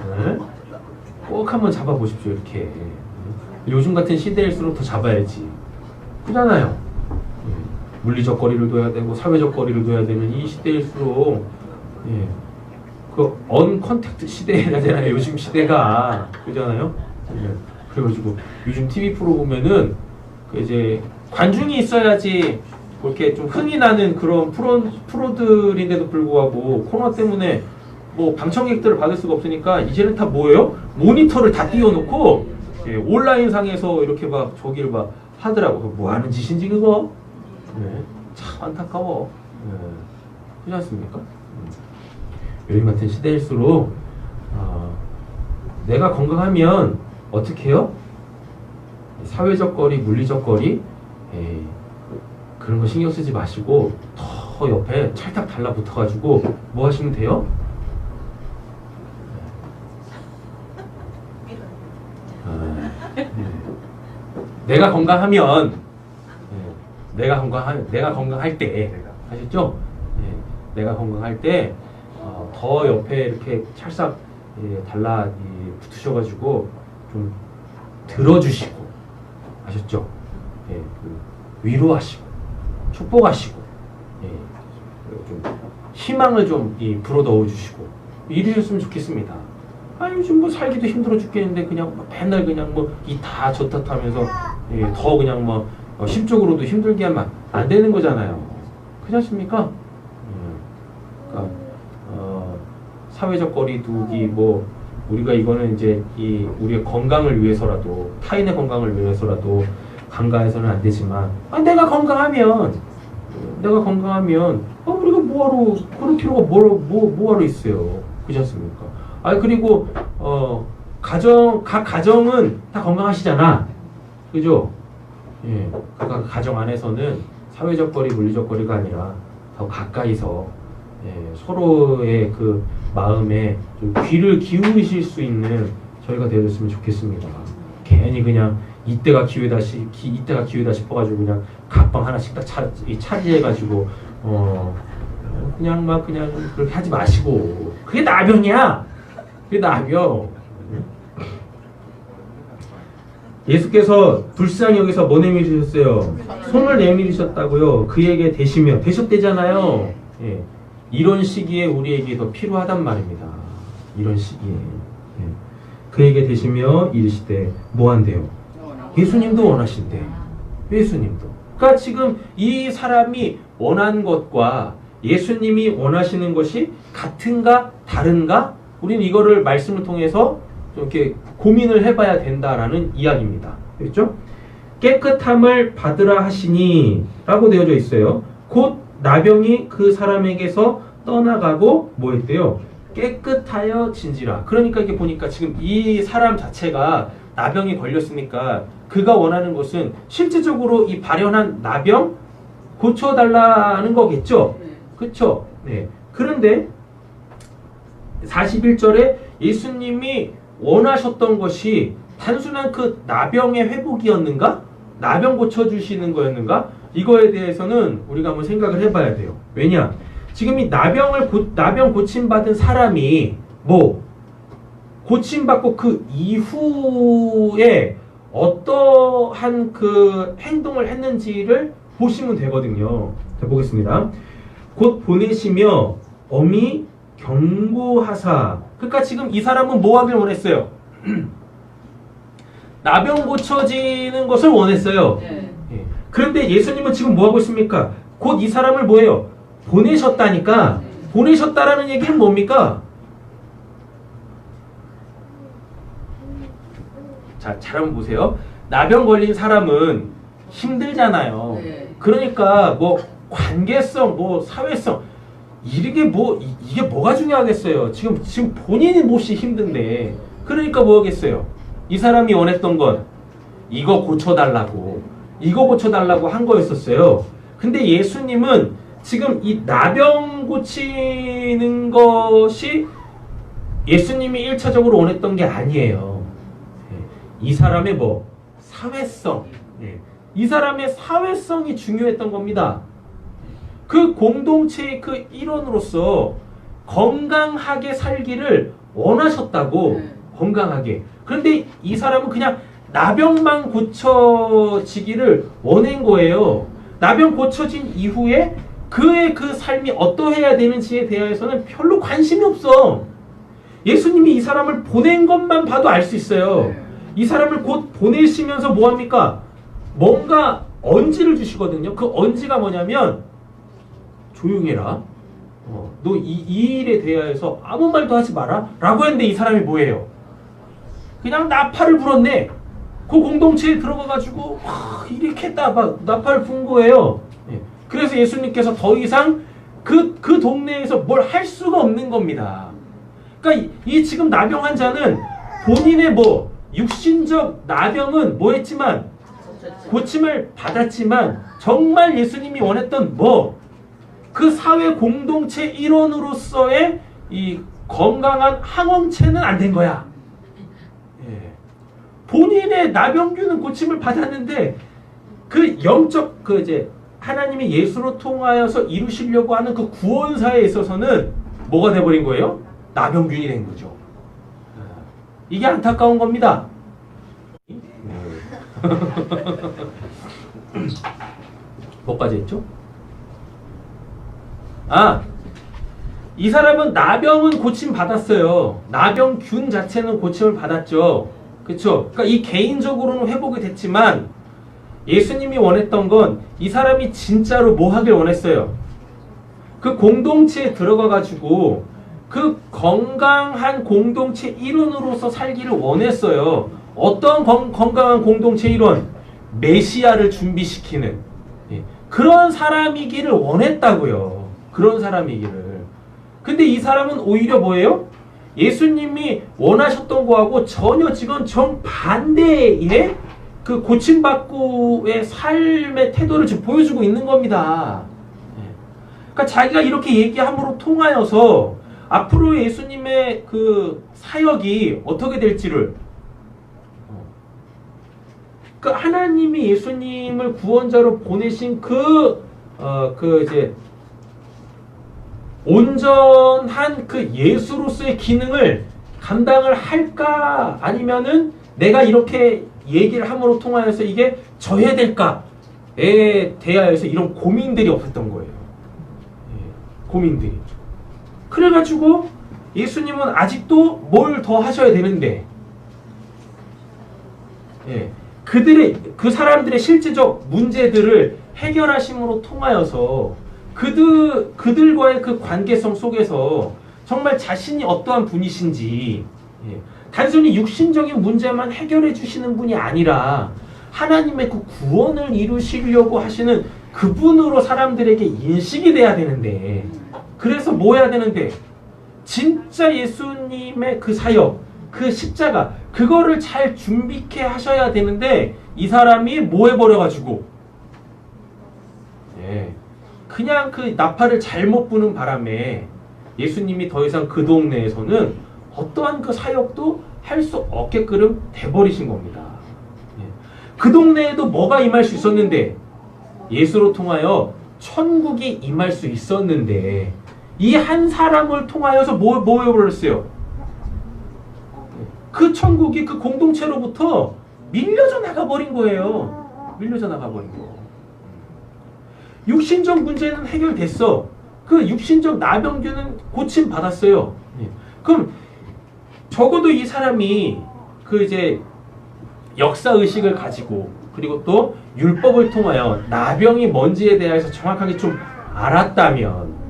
꼭 한번 잡아보십시오. 이렇게. 요즘 같은 시대일수록 더 잡아야지. 그렇잖아요. 물리적 거리를 둬야 되고 사회적 거리를 둬야 되는 이 시대일수록 그 언컨택트 시대잖아요. 요즘 시대가. 그렇잖아요. 그래가지고 요즘 TV 프로 보면은 그 이제 관중이 있어야지 그렇게 좀 흥이 나는 그런 프로들인데도 불구하고 코로나 때문에 뭐 방청객들을 받을 수가 없으니까 이제는 다 뭐예요? 모니터를 다 띄워놓고 온라인상에서 이렇게 막 저기를 막 하더라고. 뭐 하는 짓인지 그거? 참 안타까워. 그렇지 않습니까? 요즘 같은 시대일수록 내가 건강하면 어떻게 해요? 사회적 거리, 물리적 거리 그런 거 신경 쓰지 마시고 더 옆에 찰딱 달라붙어가지고 뭐 하시면 돼요? 내가 건강하면 내가 건강할 때 아셨죠? 내가 건강할 때 더 옆에 이렇게 찰싹 달라 붙으셔가지고 좀 들어주시고 아셨죠? 위로하시고 축복하시고 좀 희망을 좀 불어 넣어주시고 이러셨으면 좋겠습니다. 요즘 뭐 살기도 힘들어 죽겠는데 그냥 맨날 그냥 뭐 이타 저타 하면서 더 그냥 뭐 심적으로도 힘들게 하면 안 되는 거잖아요. 그렇지 않습니까? 그러니까 사회적 거리두기 뭐 우리가 이거는 이제 우리의 건강을 위해서라도 타인의 건강을 위해서라도 간과해서는 안 되지만 내가 건강하면 우리가 뭐하러 그럴 필요가 뭐하러 있어요. 그렇지 않습니까? 그리고 각 가정은 다 건강하시잖아. 그죠? 각 가정 안에서는 사회적 거리, 물리적 거리가 아니라 더 가까이서 서로의 그 마음에 좀 귀를 기울이실 수 있는 저희가 되었으면 좋겠습니다. 괜히 그냥 이때가 기회다 싶어가지고 그냥 각방 하나씩 딱 차지해가지고 그냥 그렇게 하지 마시고 그게 나병이야. 그게 나병. 예수께서 불쌍히 여기서 뭐 내밀으셨어요? 손을 내밀으셨다고요. 그에게 되셨대잖아요. 이런 시기에 우리에게 더 필요하단 말입니다. 이런 시기에. 그에게 되시며 이르시되 뭐 한대요? 예수님도 원하신대. 예수님도. 그러니까 지금 이 사람이 원하는 것과 예수님이 원하시는 것이 같은가 다른가? 우리는 이거를 말씀을 통해서 좀 이렇게 고민을 해봐야 된다라는 이야기입니다. 그렇죠? 깨끗함을 받으라 하시니 라고 되어져 있어요. 곧 나병이 그 사람에게서 떠나가고 뭐 했대요? 깨끗하여 진지라. 그러니까 이게 보니까 지금 이 사람 자체가 나병이 걸렸으니까 그가 원하는 것은 실질적으로 이 발현한 나병 고쳐달라는 거겠죠? 그렇죠? 네. 그런데 41절에 예수님이 원하셨던 것이 단순한 그 나병의 회복이었는가? 나병 고쳐주시는 거였는가? 이거에 대해서는 우리가 한번 생각을 해봐야 돼요. 왜냐? 지금 이 나병 고침받은 사람이 고침받고 그 이후에 어떠한 그 행동을 했는지를 보시면 되거든요. 자, 보겠습니다. 곧 보내시며 엄히 경고하사. 그러니까 지금 이 사람은 뭐 하길 원했어요? 나병 고쳐지는 것을 원했어요. 네. 예. 그런데 예수님은 지금 뭐 하고 있습니까? 곧 이 사람을 뭐예요? 보내셨다니까. 보내셨다라는 얘기는 뭡니까? 자, 잘 한번 보세요. 나병 걸린 사람은 힘들잖아요. 네. 그러니까 뭐 관계성, 뭐 사회성 이게 이게 뭐가 중요하겠어요. 지금 본인이 몹시 힘든데 그러니까 뭐 하겠어요. 이 사람이 원했던 건 이거 고쳐달라고 한 거였었어요. 근데 예수님은 지금 이 나병 고치는 것이 예수님이 1차적으로 원했던 게 아니에요. 이 사람의 사회성. 이 사람의 사회성이 중요했던 겁니다. 그 공동체의 그 일원으로서 건강하게 살기를 원하셨다고. 건강하게. 그런데 이 사람은 그냥 나병만 고쳐지기를 원한 거예요. 나병 고쳐진 이후에 그의 그 삶이 어떠해야 되는지에 대해서는 별로 관심이 없어. 예수님이 이 사람을 보낸 것만 봐도 알 수 있어요. 이 사람을 곧 보내시면서 뭐합니까? 뭔가 언지를 주시거든요. 그 언지가 뭐냐면 조용해라. 너 이 일에 대해서 아무 말도 하지 마라. 라고 했는데 이 사람이 뭐예요? 그냥 나팔을 불었네. 그 공동체에 들어가가지고 이렇게 했다 막 나팔을 분 거예요. 그래서 예수님께서 더 이상 그 동네에서 뭘 할 수가 없는 겁니다. 그러니까 이 지금 나병 환자는 본인의 육신적 나병은 했지만 고침을 받았지만 정말 예수님이 원했던 그 사회 공동체 일원으로서의 이 건강한 항원체는 안 된 거야. 본인의 나병균은 고침을 받았는데 그 영적 이제 하나님이 예수로 통하여서 이루시려고 하는 그 구원사에 있어서는 뭐가 돼버린 거예요? 나병균이 된 거죠. 이게 안타까운 겁니다. 뭐까지 했죠? 이 사람은 나병은 고침 받았어요. 나병균 자체는 고침을 받았죠. 그렇죠? 그러니까 이 개인적으로는 회복이 됐지만 예수님이 원했던 건 이 사람이 진짜로 뭐 하길 원했어요? 그 공동체에 들어가 가지고 그 건강한 공동체 일원으로서 살기를 원했어요. 어떤 건강한 공동체 일원? 메시아를 준비시키는 그런 사람이기를 원했다고요. 그런 사람이기를. 근데 이 사람은 오히려 뭐예요? 예수님이 원하셨던 거하고 전혀 지금 정반대의 그 고침받고의 삶의 태도를 지금 보여주고 있는 겁니다. 그러니까 자기가 이렇게 얘기함으로 통하여서 앞으로 예수님의 그 사역이 어떻게 될지를 그 하나님이 예수님을 구원자로 보내신 이제 온전한 그 예수로서의 기능을 감당을 할까 아니면은 내가 이렇게 얘기를 함으로 통하여서 이게 져야 될까에 대하여서 이런 고민들이 없었던 거예요. 고민들이. 그래가지고 예수님은 아직도 뭘 더 하셔야 되는데 그 사람들의 실제적 문제들을 해결하심으로 통하여서 그들과의 그 관계성 속에서 정말 자신이 어떠한 분이신지 단순히 육신적인 문제만 해결해 주시는 분이 아니라 하나님의 그 구원을 이루시려고 하시는 그분으로 사람들에게 인식이 돼야 되는데 그래서 뭐 해야 되는데 진짜 예수님의 그 사역 그 십자가 그거를 잘 준비케 하셔야 되는데 이 사람이 뭐 해버려가지고 그냥 그 나팔을 잘못 부는 바람에 예수님이 더 이상 그 동네에서는 어떠한 그 사역도 할 수 없게끔 돼버리신 겁니다. 예. 그 동네에도 뭐가 임할 수 있었는데 예수로 통하여 천국이 임할 수 있었는데 이 한 사람을 통하여서 뭐 해버렸어요? 그 천국이 그 공동체로부터 밀려져 나가버린 거예요. 밀려져 나가버린 거. 육신적 문제는 해결됐어. 그 육신적 나병균은 고침받았어요. 그럼 적어도 이 사람이 그 이제 역사의식을 가지고 그리고 또 율법을 통하여 나병이 뭔지에 대해서 정확하게 좀 알았다면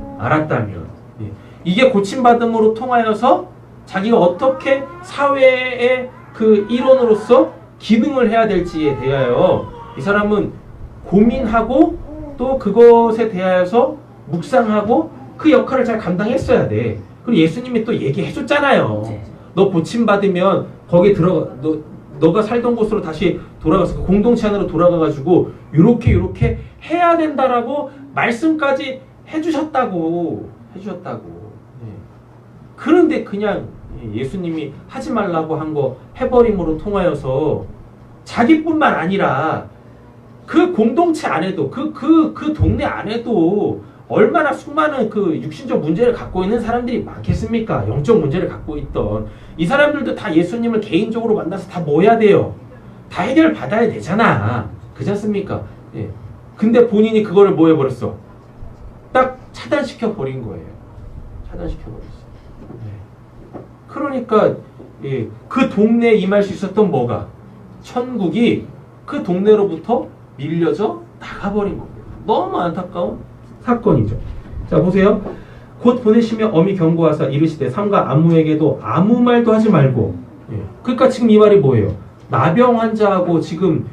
이게 고침받음으로 통하여서 자기가 어떻게 사회의 그 일원으로서 기능을 해야 될지에 대하여 이 사람은 고민하고 또 그것에 대하여서 묵상하고 그 역할을 잘 감당했어야 돼. 그리고 예수님이 또 얘기해 줬잖아요. 너 고침받으면 거기 너가 살던 곳으로 다시 돌아가서 그 공동체 안으로 돌아가가지고 요렇게 해야 된다라고 말씀까지 해주셨다고. 그런데 그냥 예수님이 하지 말라고 한 거 해버림으로 통하여서 자기뿐만 아니라 그 공동체 안에도 그 동네 안에도 얼마나 수많은 그 육신적 문제를 갖고 있는 사람들이 많겠습니까? 영적 문제를 갖고 있던 이 사람들도 다 예수님을 개인적으로 만나서 다 뭐 해야 돼요? 다 해결 받아야 되잖아. 그렇지 않습니까? 예. 근데 본인이 그거를 뭐 해버렸어? 딱 차단시켜 버린 거예요. 차단시켜 버렸어. 예. 그러니까 예, 그 동네에 임할 수 있었던 뭐가? 천국이 그 동네로부터 밀려져 나가버린 겁니다. 너무 안타까운 사건이죠. 자 보세요. 곧 보내시며 엄히 경고하사 이르시되 삼가 아무에게도 아무 말도 하지 말고. 예. 그러니까 지금 이 말이 뭐예요? 나병 환자하고 지금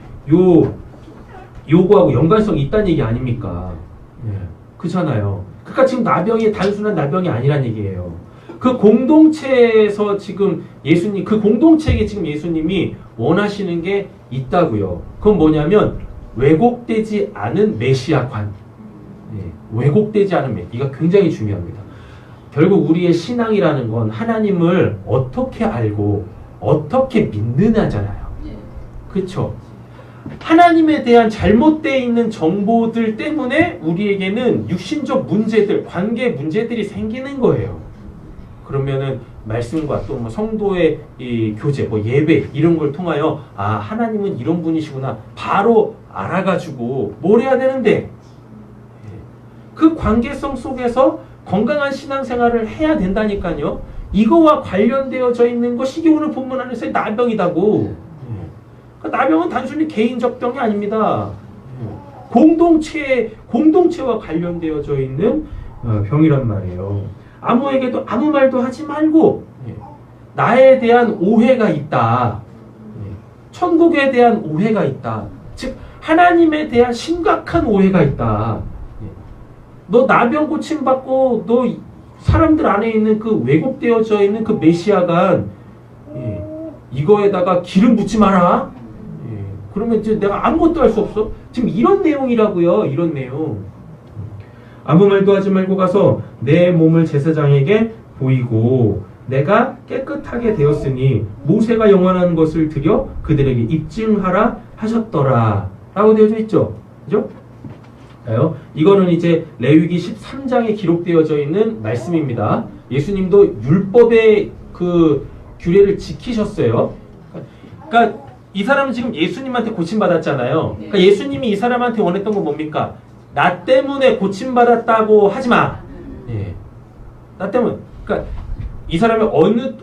요구하고 연관성이 있다는 얘기 아닙니까? 예. 그렇잖아요. 그러니까 지금 나병이 단순한 나병이 아니란 얘기예요. 그 공동체에서 지금 예수님, 그 공동체에게 지금 예수님이 원하시는 게 있다고요. 그건 뭐냐면 왜곡되지 않은 메시아관. 예, 왜곡되지 않은 이가 굉장히 중요합니다. 결국 우리의 신앙이라는 건 하나님을 어떻게 알고 어떻게 믿느냐잖아요. 그렇죠? 하나님에 대한 잘못되어 있는 정보들 때문에 우리에게는 육신적 문제들, 관계 문제들이 생기는 거예요. 그러면은 말씀과 또 뭐 성도의 이 교제, 뭐 예배 이런 걸 통하여 아 하나님은 이런 분이시구나 바로 알아가지고 뭘 해야 되는데 그 관계성 속에서 건강한 신앙생활을 해야 된다니까요. 이거와 관련되어져 있는 것이 오늘 본문 안에서의 나병이다고. 그러니까 나병은 단순히 개인적 병이 아닙니다. 공동체와 관련되어져 있는 병이란 말이에요. 아무에게도 아무 말도 하지 말고 나에 대한 오해가 있다. 천국에 대한 오해가 있다. 즉 하나님에 대한 심각한 오해가 있다. 너 나병 고침받고 너 사람들 안에 있는 그 왜곡되어져 있는 그 메시아가 이거에다가 기름 붓지 마라. 그러면 이제 내가 아무것도 할 수 없어. 지금 이런 내용이라고요. 이런 내용. 아무 말도 하지 말고 가서 내 몸을 제사장에게 보이고 내가 깨끗하게 되었으니 모세가 영원한 것을 드려 그들에게 입증하라 하셨더라 라고 되어져 있죠. 그죠? 이거는 이제 레위기 13장에 기록되어져 있는 말씀입니다. 예수님도 율법의 그 규례를 지키셨어요. 그러니까 이 사람은 지금 예수님한테 고침받았잖아요. 그러니까 예수님이 이 사람한테 원했던 건 뭡니까? 나 때문에 고침받았다고 하지 마. 예. 나 때문에. 그러니까 이 사람이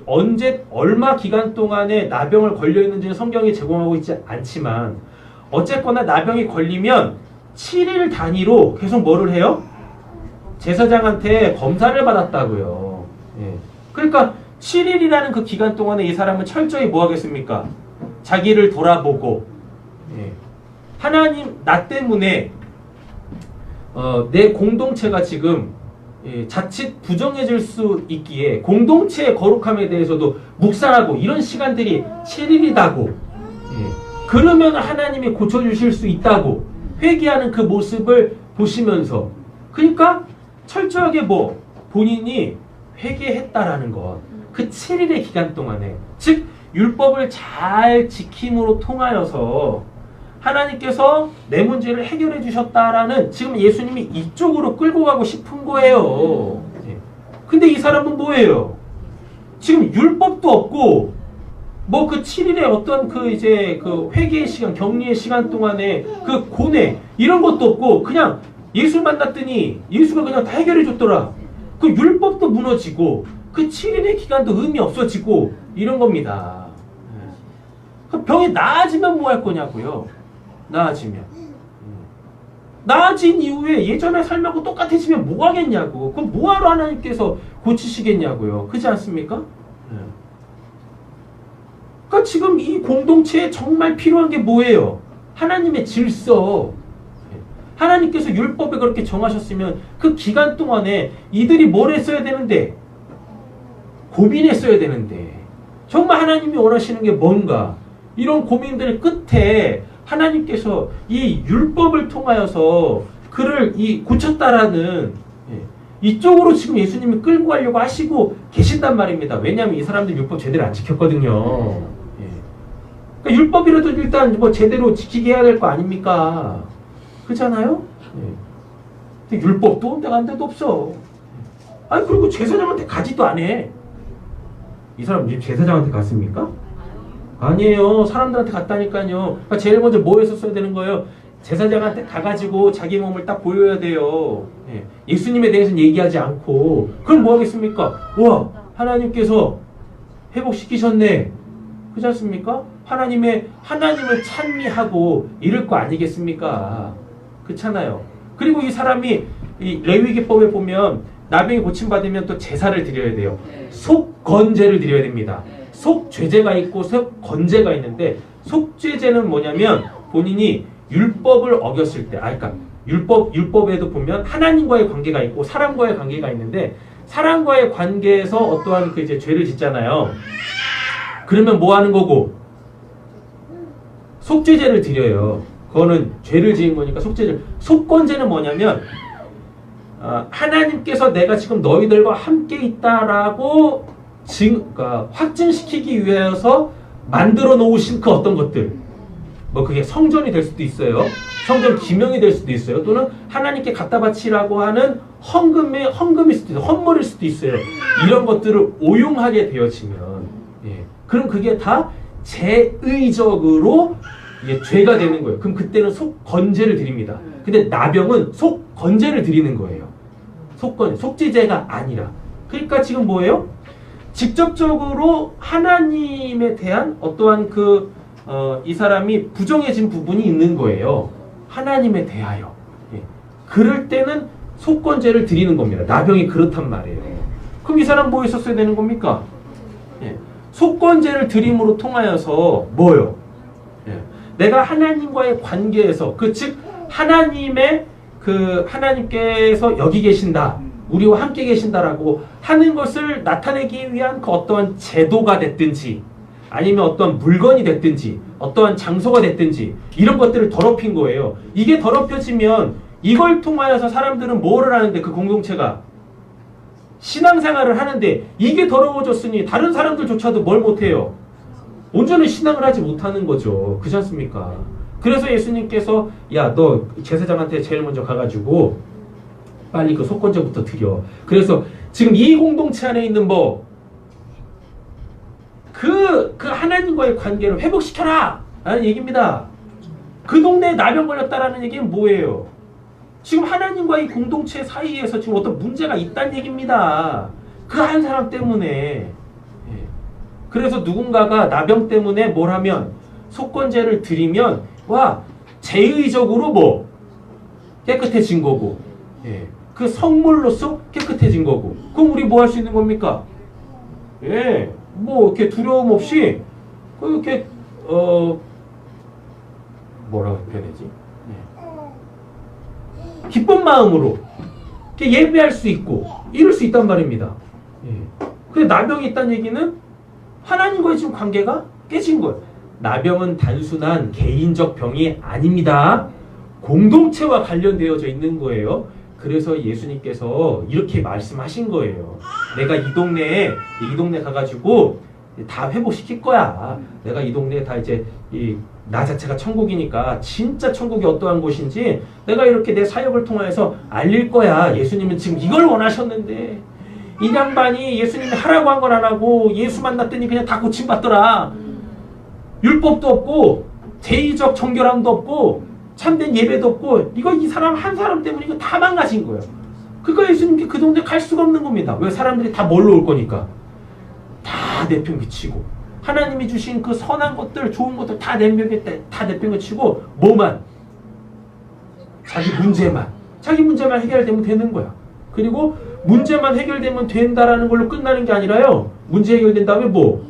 언제 얼마 기간 동안에 나병을 걸려 있는지는 성경이 제공하고 있지 않지만 어쨌거나 나병이 걸리면 7일 단위로 계속 뭐를 해요? 제사장한테 검사를 받았다고요. 예. 그러니까 7일이라는 그 기간 동안에 이 사람은 철저히 뭐 하겠습니까? 자기를 돌아보고 예. 하나님 나 때문에 내 공동체가 지금 자칫 부정해질 수 있기에 공동체의 거룩함에 대해서도 묵상하고 이런 시간들이 7일이다고 그러면 하나님이 고쳐주실 수 있다고 회개하는 그 모습을 보시면서 그러니까 철저하게 본인이 회개했다라는 것. 그 7일의 기간 동안에, 즉 율법을 잘 지킴으로 통하여서 하나님께서 내 문제를 해결해 주셨다라는, 지금 예수님이 이쪽으로 끌고 가고 싶은 거예요. 근데 이 사람은 뭐예요? 지금 율법도 없고 뭐 그 7일의 어떤 그 이제 그 회개의 시간, 격리의 시간 동안에 그 고뇌 이런 것도 없고, 그냥 예수 만났더니 예수가 그냥 다 해결해 줬더라. 그 율법도 무너지고 그 7일의 기간도 의미 없어지고 이런 겁니다. 그 병이 나아지면 뭐 할 거냐고요. 나아지면. 나아진 이후에 예전의 삶하고 똑같아지면 뭐 하겠냐고. 그럼 뭐하러 하나님께서 고치시겠냐고요. 그렇지 않습니까? 그러니까 지금 이 공동체에 정말 필요한 게 뭐예요? 하나님의 질서. 하나님께서 율법에 그렇게 정하셨으면 그 기간 동안에 이들이 뭘 했어야 되는데? 고민했어야 되는데. 정말 하나님이 원하시는 게 뭔가? 이런 고민들 끝에 하나님께서 이 율법을 통하여서 그를 고쳤다라는, 이쪽으로 지금 예수님이 끌고 가려고 하시고 계신단 말입니다. 왜냐하면 이 사람들 율법 제대로 안 지켰거든요. 그러니까 율법이라도 일단 뭐 제대로 지키게 해야 될 거 아닙니까? 그렇잖아요? 근데 율법도 온 데가 한 데도 없어. 아니, 그리고 제사장한테 가지도 안 해. 이 사람 지금 제사장한테 갔습니까? 아니에요. 사람들한테 갔다니까요. 그러니까 제일 먼저 뭐 했었어야 되는 거예요? 제사장한테 가가지고 자기 몸을 딱 보여야 돼요. 예수님에 대해서는 얘기하지 않고. 그럼 뭐 하겠습니까? 와, 하나님께서 회복시키셨네. 그렇지 않습니까? 하나님을 찬미하고 이럴 거 아니겠습니까? 그렇잖아요. 그리고 이 사람이 이 레위기법에 보면 나병이 고침받으면 또 제사를 드려야 돼요. 속건제를 드려야 됩니다. 속죄제가 있고 속건제가 있는데, 속죄제는 뭐냐면 본인이 율법을 어겼을 때, 그러니까 율법에도 보면 하나님과의 관계가 있고 사람과의 관계가 있는데, 사람과의 관계에서 어떠한 그 이제 죄를 짓잖아요. 그러면 뭐 하는 거고? 속죄제를 드려요. 그거는 죄를 지은 거니까 속죄제. 속건제는 뭐냐면 하나님께서 내가 지금 너희들과 함께 있다라고 그러니까 확증시키기 위해서 만들어 놓으신 그 어떤 것들, 뭐 그게 성전이 될 수도 있어요. 성전 기명이 될 수도 있어요. 또는 하나님께 갖다 바치라고 하는 헌금일 수도 있어요. 헌물일 수도 있어요. 이런 것들을 오용하게 되어지면, 그럼 그게 다 제의적으로 죄가 되는 거예요. 그럼 그때는 속건제를 드립니다. 근데 나병은 속건제를 드리는 거예요. 속죄제가 아니라. 그러니까 지금 뭐예요? 직접적으로 하나님에 대한 어떠한 이 사람이 부정해진 부분이 있는 거예요. 하나님에 대하여. 그럴 때는 속건제를 드리는 겁니다. 나병이 그렇단 말이에요. 그럼 이 사람 뭐 했었어야 되는 겁니까? 속건제를 드림으로 통하여서 뭐요? 내가 하나님과의 관계에서, 즉 하나님께서 여기 계신다, 우리와 함께 계신다라고 하는 것을 나타내기 위한 그 어떠한 제도가 됐든지, 아니면 어떠한 물건이 됐든지, 어떠한 장소가 됐든지, 이런 것들을 더럽힌 거예요. 이게 더럽혀지면 이걸 통하여서 사람들은 뭐를 하는데, 그 공동체가 신앙생활을 하는데, 이게 더러워졌으니 다른 사람들조차도 뭘 못해요? 온전히 신앙을 하지 못하는 거죠. 그렇지 않습니까? 그래서 예수님께서 야, 너 제사장한테 제일 먼저 가가지고 빨리 그 속건제부터 드려. 그래서 지금 이 공동체 안에 있는 그 하나님과의 관계를 회복시켜라! 라는 얘기입니다. 그 동네에 나병 걸렸다라는 얘기는 뭐예요? 지금 하나님과 이 공동체 사이에서 지금 어떤 문제가 있다는 얘기입니다. 그 한 사람 때문에. 그래서 누군가가 나병 때문에 뭘 하면, 속건제를 드리면, 제의적으로 깨끗해진 거고, 그 성물로서 깨끗해진 거고. 그럼 우리 뭐 할 수 있는 겁니까? 이렇게 두려움 없이, 이렇게, 뭐라고 표현하지? 기쁜 마음으로 이렇게 예배할 수 있고, 이럴 수 있단 말입니다. 근데 나병이 있다는 얘기는 하나님과의 지금 관계가 깨진 거예요. 나병은 단순한 개인적 병이 아닙니다. 공동체와 관련되어져 있는 거예요. 그래서 예수님께서 이렇게 말씀하신 거예요. 내가 이 동네 가가지고 다 회복시킬 거야. 내가 이 동네에 다 이제 나 자체가 천국이니까 진짜 천국이 어떠한 곳인지 내가 이렇게 내 사역을 통해서 알릴 거야. 예수님은 지금 이걸 원하셨는데 이 양반이 예수님이 하라고 한 건 안 하고 예수 만났더니 그냥 다 고침받더라. 율법도 없고 제의적 정결함도 없고 참된 예배도 없고 이 사람 한 사람 때문에 이거 다 망가진 거예요. 그러니까 예수님께 그 동네 갈 수가 없는 겁니다. 왜? 사람들이 다 뭘로 올 거니까. 다 내팽개치고 하나님이 주신 그 선한 것들 좋은 것들 다 내팽개치고 뭐만? 자기 문제만 해결되면 되는 거야. 그리고 문제만 해결되면 된다라는 걸로 끝나는 게 아니라요. 문제 해결된 다음에 뭐?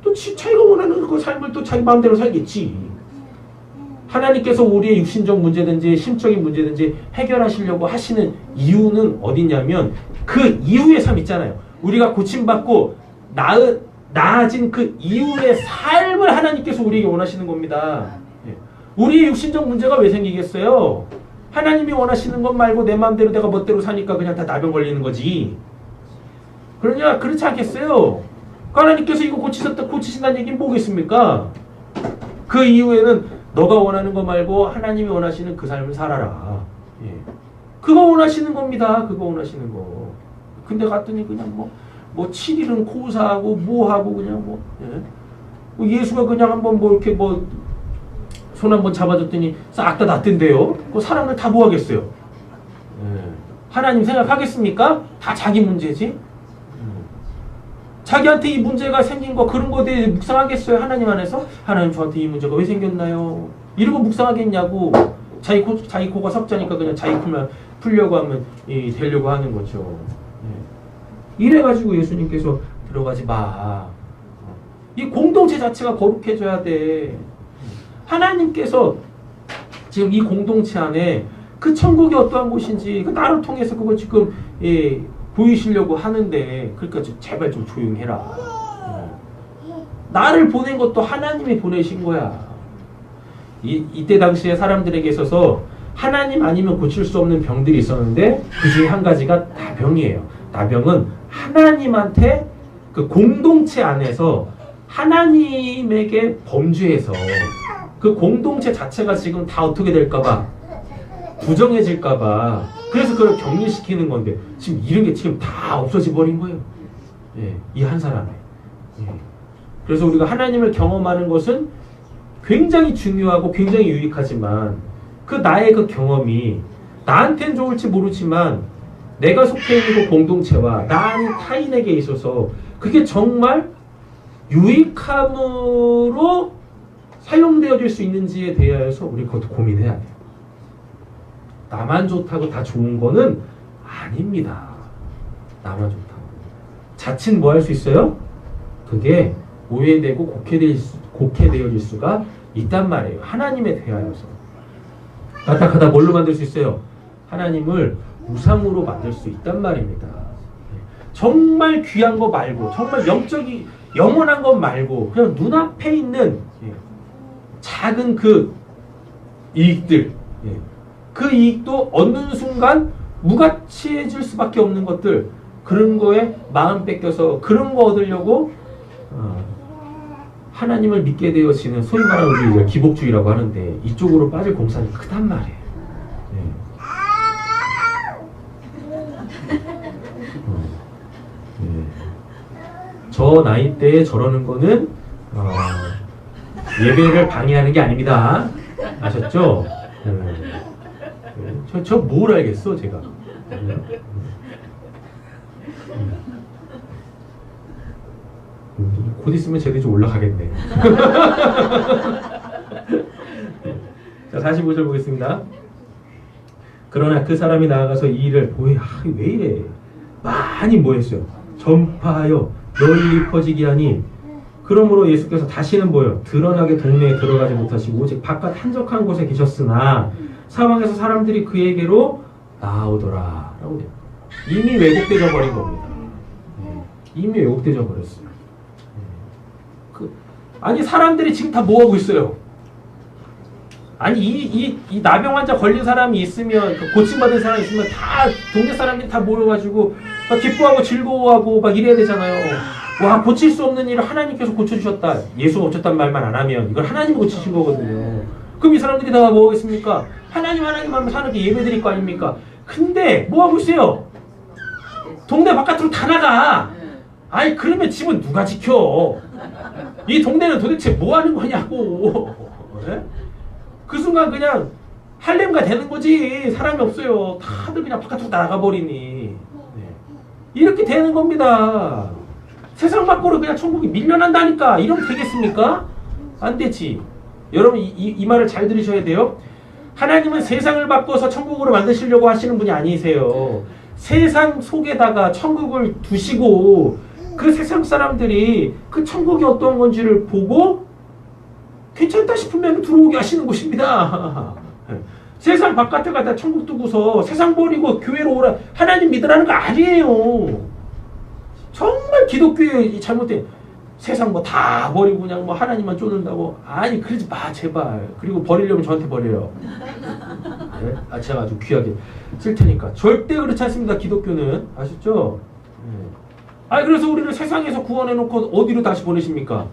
또 자기가 원하는 그 삶을 또 자기 마음대로 살겠지. 하나님께서 우리의 육신적 문제든지 심적인 문제든지 해결하시려고 하시는 이유는 어디냐면 그 이후의 삶 있잖아요. 우리가 고침받고 나아진 그 이후의 삶을 하나님께서 우리에게 원하시는 겁니다. 우리의 육신적 문제가 왜 생기겠어요? 하나님이 원하시는 것 말고 내 마음대로 내가 멋대로 사니까 그냥 다 나병 걸리는 거지. 그러냐? 그렇지 않겠어요? 하나님께서 이거 고치신다는 얘기는 뭐겠습니까? 그 이후에는 너가 원하는 거 말고 하나님이 원하시는 그 삶을 살아라. 그거 원하시는 겁니다. 그거 원하시는 거. 근데 갔더니 그냥 뭐 7일은 코사하고 뭐하고 그냥 예수가 그냥 한번 이렇게 손 한번 잡아줬더니 싹 다 낫던데요. 그 사람들 다 뭐 하겠어요? 하나님 생각하겠습니까? 다 자기 문제지. 자기한테 이 문제가 생긴 거 그런 거에 대해 묵상하겠어요? 하나님 안에서? 하나님 저한테 이 문제가 왜 생겼나요? 이러고 묵상하겠냐고. 자기 코가 석자니까 그냥 자기 코만 풀려고 하면 되려고 하는 거죠. 이래가지고 예수님께서 들어가지 마. 이 공동체 자체가 거룩해져야 돼. 하나님께서 지금 이 공동체 안에 그 천국이 어떠한 곳인지 그 나를 통해서 그걸 지금 보이시려고 하는데 그러니까 제발 좀 조용해라. 나를 보낸 것도 하나님이 보내신 거야. 이때 당시에 사람들에게 있어서 하나님 아니면 고칠 수 없는 병들이 있었는데 그 중에 한 가지가 나병이에요. 나병은 하나님한테 그 공동체 안에서 하나님에게 범죄해서 그 공동체 자체가 지금 다 어떻게 될까봐 부정해질까봐 그래서 그걸 격리시키는 건데 지금 이런 게 지금 다 없어져 버린 거예요. 이 한 사람에. 그래서 우리가 하나님을 경험하는 것은 굉장히 중요하고 굉장히 유익하지만 그 나의 그 경험이 나한테는 좋을지 모르지만 내가 속해 있는 그 공동체와 나 아닌 타인에게 있어서 그게 정말 유익함으로 사용되어질 수 있는지에 대해서 우리 그것도 고민해야 돼요. 나만 좋다고 다 좋은 거는 아닙니다. 나만 좋다고. 자칫 뭐 할 수 있어요? 그게 오해되고 곡해되어질 수가 있단 말이에요. 하나님에 대하여서. 까딱하다 뭘로 만들 수 있어요? 하나님을 우상으로 만들 수 있단 말입니다. 정말 귀한 거 말고 정말 영원한 것 말고 그냥 눈앞에 있는 작은 그 이익들 그 이익도 얻는 순간 무가치해질 수밖에 없는 것들 그런 거에 마음 뺏겨서 그런 거 얻으려고 하나님을 믿게 되어지는 소위 말하는 우리 이제 기복주의라고 하는데 이쪽으로 빠질 공산이 크단 말이에요. 저 나이 때에 저러는 거는 예배를 방해하는 게 아닙니다. 아셨죠? 저 뭘 알겠어 제가. 곧 있으면 쟤들이 좀 올라가겠네. 자 45절 보겠습니다. 그러나 그 사람이 나아가서 이 일을 왜 이래 많이 뭐 했어요? 전파하여 널리 퍼지게 하니 그러므로 예수께서 다시는 뭐예요? 드러나게 동네에 들어가지 못하시고 오직 바깥 한적한 곳에 계셨으나 사방에서 사람들이 그에게로 나오더라 라고 돼요. 이미 왜곡되어 버린 겁니다. 이미 왜곡되어 버렸어요. 아니 사람들이 지금 다 뭐하고 있어요? 아니 이 나병 환자 걸린 사람이 있으면 그 고침받은 사람이 있으면 다 동네 사람들이 다 모여가지고 막 기뻐하고 즐거워하고 막 이래야 되잖아요. 와, 고칠 수 없는 일을 하나님께서 고쳐주셨다. 예수가 고쳤단 말만 안 하면 이걸 하나님이 고치신 거거든요. 그럼 이 사람들이 다 뭐 하겠습니까? 하나님 하면서 하나님께 예배 드릴 거 아닙니까? 근데 뭐 하고 있어요? 동네 바깥으로 다 나가. 아니 그러면 집은 누가 지켜? 이 동네는 도대체 뭐 하는 거냐고. 네? 그 순간 그냥 할렘가 되는 거지. 사람이 없어요. 다들 그냥 바깥으로 나가버리니. 네. 이렇게 되는 겁니다. 세상 밖으로 그냥 천국이 밀려난다니까. 이러면 되겠습니까? 안 되지. 여러분 이 말을 잘 들으셔야 돼요. 하나님은 세상을 바꿔서 천국으로 만드시려고 하시는 분이 아니세요. 세상 속에다가 천국을 두시고 그 세상 사람들이 그 천국이 어떤 건지를 보고 괜찮다 싶으면 들어오게 하시는 곳입니다. 세상 바깥에 가다 천국 두고서 세상 버리고 교회로 오라 하나님 믿으라는 거 아니에요. 정말 기독교의 잘못된 세상 뭐 다 버리고 그냥 뭐 하나님만 쫓는다고. 아니 그러지 마 제발. 그리고 버리려면 저한테 버려요. 네? 아 제가 아주 귀하게 쓸 테니까. 절대 그렇지 않습니다. 기독교는 아셨죠? 네. 아니 그래서 우리를 세상에서 구원해놓고 어디로 다시 보내십니까?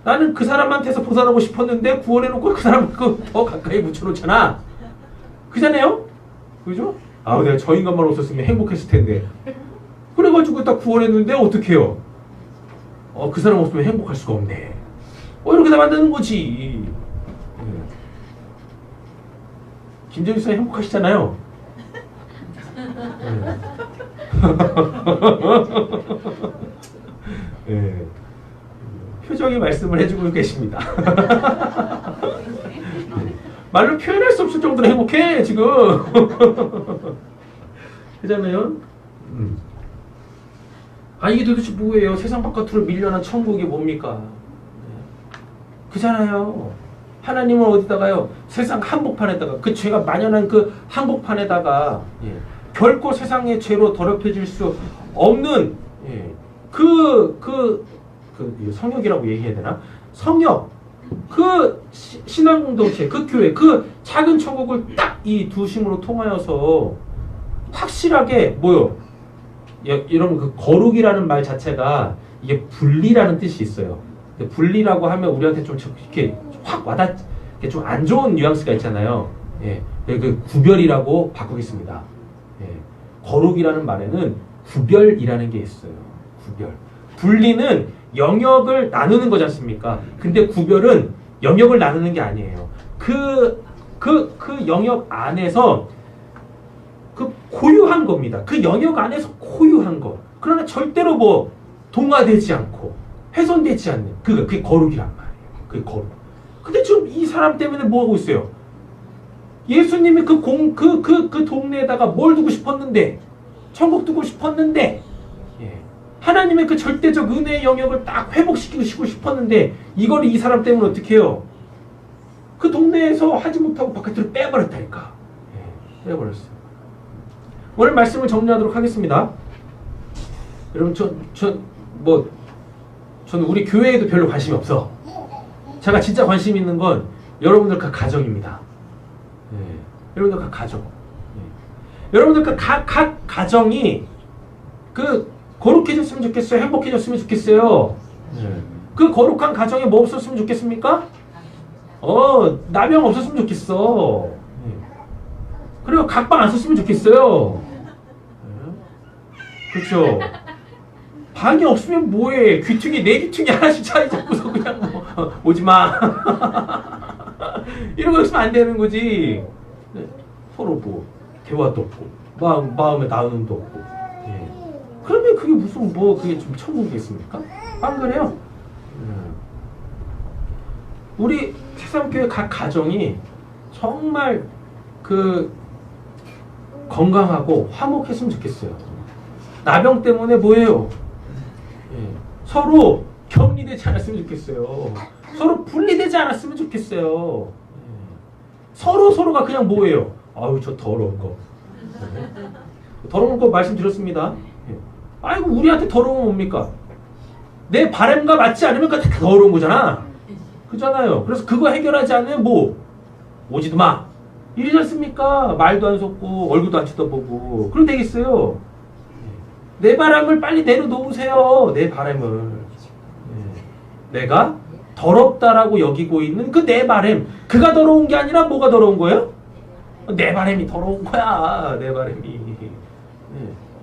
나는 그 사람한테서 벗어나고 싶었는데 구원해놓고 그 사람을 더 가까이 묻혀놓잖아. 그잖아요? 그죠? 아우 내가 저 인간만 없었으면 행복했을 텐데. 그래가지고 딱 구원했는데 어떡해요? 그 사람 없으면 행복할 수가 없네. 이렇게 다 만드는 거지. 김정일 씨 행복하시잖아요. 네. 표정의 말씀을 해주고 계십니다. 말로 표현할 수 없을 정도로 행복해 지금. 그잖아요. 이게 도대체 뭐예요? 세상 바깥으로 밀려난 천국이 뭡니까? 그잖아요. 하나님은 어디다가요? 세상 한복판에다가 그 죄가 만연한 그 한복판에다가 결코 세상의 죄로 더럽혀질 수 없는 성역이라고 얘기해야 되나? 성역 그 신앙 공동체 그 교회 그 작은 천국을 딱 이 두심으로 통하여서 확실하게 뭐요? 여러분 그 거룩이라는 말 자체가 이게 분리라는 뜻이 있어요. 분리라고 하면 우리한테 좀 이렇게 확 와닿 좀 안 좋은 뉘앙스가 있잖아요. 그 구별이라고 바꾸겠습니다. 거룩이라는 말에는 구별이라는 게 있어요. 구별. 분리는 영역을 나누는 거지 않습니까? 근데 구별은 영역을 나누는 게 아니에요. 그 영역 안에서 그 고유한 겁니다. 그 영역 안에서 고유한 거. 그러나 절대로 뭐 동화되지 않고 훼손되지 않는 그게 거룩이란 말이에요. 그게 거룩. 근데 지금 이 사람 때문에 뭐 하고 있어요? 예수님이 그 동네에다가 뭘 두고 싶었는데, 천국 두고 싶었는데, 하나님의 그 절대적 은혜의 영역을 딱 회복시키고 싶었는데, 이걸 이 사람 때문에 어떻게 해요? 그 동네에서 하지 못하고 바깥으로 빼버렸다니까. 빼버렸어요. 오늘 말씀을 정리하도록 하겠습니다. 여러분, 저는 우리 교회에도 별로 관심이 없어. 제가 진짜 관심 있는 건 여러분들 각 가정입니다. 여러분들 각 가정. 여러분들 각 가정이 거룩해졌으면 좋겠어요? 행복해졌으면 좋겠어요? 그 거룩한 가정에 뭐 없었으면 좋겠습니까? 나병 없었으면 좋겠어. 그리고 각방 안 썼으면 좋겠어요. 그렇죠? 방이 없으면 뭐해? 귀퉁이 네 귀퉁이 하나씩 차이 잡고서 그냥 오지마. 이런 거 있으면 안 되는 거지. 서로 뭐 대화도 없고 마음에 나눔도 없고. 그러면 그게 무슨 그게 좀 천국이겠습니까? 안 그래요? 우리 새삼교회 각 가정이 정말 건강하고 화목했으면 좋겠어요. 나병 때문에 뭐예요? 서로 격리되지 않았으면 좋겠어요. 서로 분리되지 않았으면 좋겠어요. 서로가 그냥 뭐예요? 아유 저 더러운 거. 더러운 거 말씀드렸습니다. 아이고 우리한테 더러운 건 뭡니까? 내 바람과 맞지 않으면 다 더러운 거잖아. 그잖아요. 그래서 그거 해결하지 않으면 뭐 오지도 마 이러지 않습니까? 말도 안 섞고 얼굴도 안 쳐다보고 그럼 되겠어요? 내 바람을 빨리 내려놓으세요. 내 바람을. 내가 더럽다라고 여기고 있는 그 내 바람, 그가 더러운 게 아니라 뭐가 더러운 거예요? 내 바람이 더러운 거야. 내 바람이.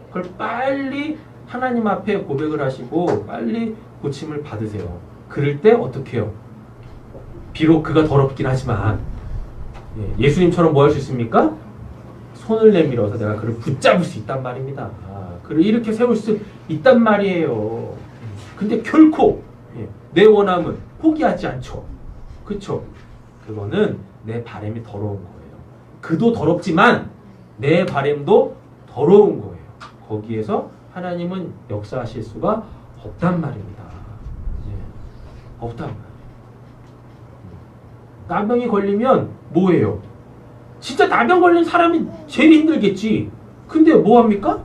그걸 빨리 하나님 앞에 고백을 하시고 빨리 고침을 받으세요. 그럴 때 어떻게 해요? 비록 그가 더럽긴 하지만 예수님처럼 뭐 할 수 있습니까? 손을 내밀어서 내가 그를 붙잡을 수 있단 말입니다. 그를 이렇게 세울 수 있단 말이에요. 근데 결코 내 원함은 포기하지 않죠. 그쵸? 그거는 내 바람이 더러운 거예요. 그도 더럽지만 내 바람도 더러운 거예요. 거기에서 하나님은 역사하실 수가 없단 말입니다. 없단 말이에요. 나병이 걸리면 뭐예요? 진짜 나병 걸린 사람이 제일 힘들겠지. 근데 뭐합니까?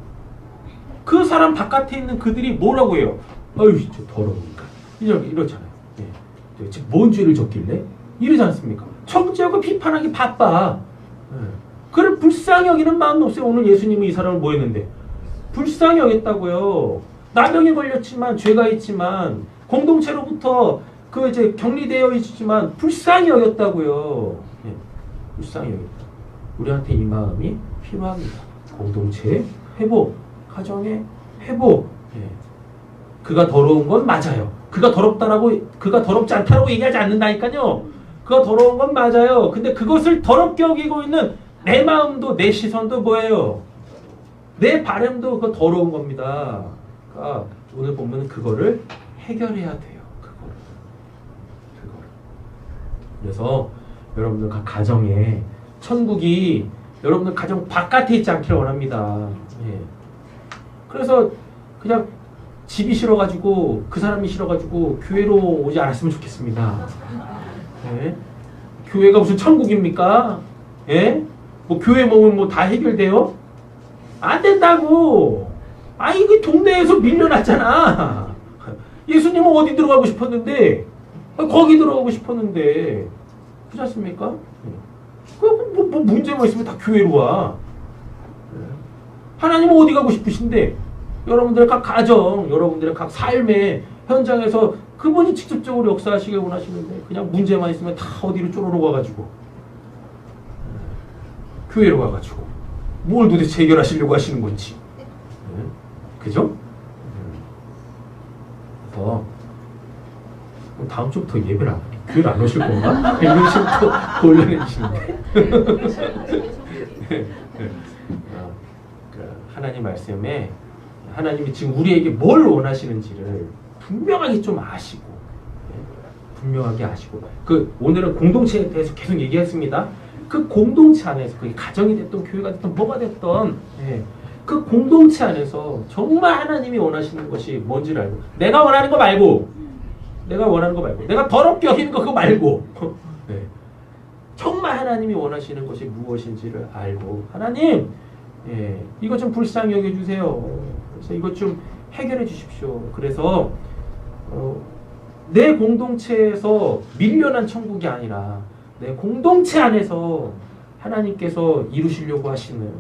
그 사람 바깥에 있는 그들이 뭐라고 해요? 아유, 저 더러우니까. 이러잖아요. 지금 뭔 죄를 졌길래? 이러지 않습니까? 청지하고 비판하기 바빠. 그를 불쌍히 여기는 마음도 없어요. 오늘 예수님이 이 사람을 뭐 했는데? 불쌍히 여겼다고요. 나병에 걸렸지만, 죄가 있지만, 공동체로부터 그 이제 격리되어 있지만, 불쌍히 여겼다고요. 불쌍히 여겼다. 우리한테 이 마음이 필요합니다. 공동체의 회복, 가정의 회복. 그가 더러운 건 맞아요. 그가 더럽지 않다라고 얘기하지 않는다니까요. 그가 더러운 건 맞아요. 근데 그것을 더럽게 여기고 있는 내 마음도 내 시선도 뭐예요? 내 바람도 그 더러운 겁니다. 그러니까 오늘 보면 그거를 해결해야 돼요. 그거를. 그래서 여러분들 가정에 천국이 여러분들 가정 바깥에 있지 않기를 원합니다. 그래서 그냥 집이 싫어가지고 그 사람이 싫어가지고 교회로 오지 않았으면 좋겠습니다. 교회가 무슨 천국입니까? 뭐 교회 모으면 뭐 다 해결돼요? 안 된다고. 이게 동네에서 밀려났잖아. 예수님은 어디 들어가고 싶었는데 거기 들어가고 싶었는데 그렇지 않습니까? 뭐 문제만 있으면 다 교회로 와. 하나님은 어디 가고 싶으신데 여러분들의 각 가정, 여러분들의 각 삶의 현장에서 그분이 직접적으로 역사하시길 원하시는데 그냥 문제만 있으면 다 어디로 쪼르르 와가지고 교회로 가가지고 뭘 도대체 해결하시려고 하시는 건지. 그죠? 그래서 다음 주부터 예배를 안 하니 교회를 안 오실 건가? 이런 식으로 곤란해지시는데. 하나님 말씀에 하나님이 지금 우리에게 뭘 원하시는지를 분명하게 좀 아시고, 분명하게 아시고, 오늘은 공동체에 대해서 계속 얘기했습니다. 그 공동체 안에서 그게 가정이 됐던 교회가 됐던 뭐가 됐던 그 공동체 안에서 정말 하나님이 원하시는 것이 뭔지를 알고, 내가 원하는 거 말고 내가 더럽게 여기는 거 그거 말고 정말 하나님이 원하시는 것이 무엇인지를 알고, 하나님 이거 좀 불쌍히 여겨주세요. 그래서 이것 좀 해결해 주십시오. 그래서 내 공동체에서 밀려난 천국이 아니라 내 공동체 안에서 하나님께서 이루시려고 하시는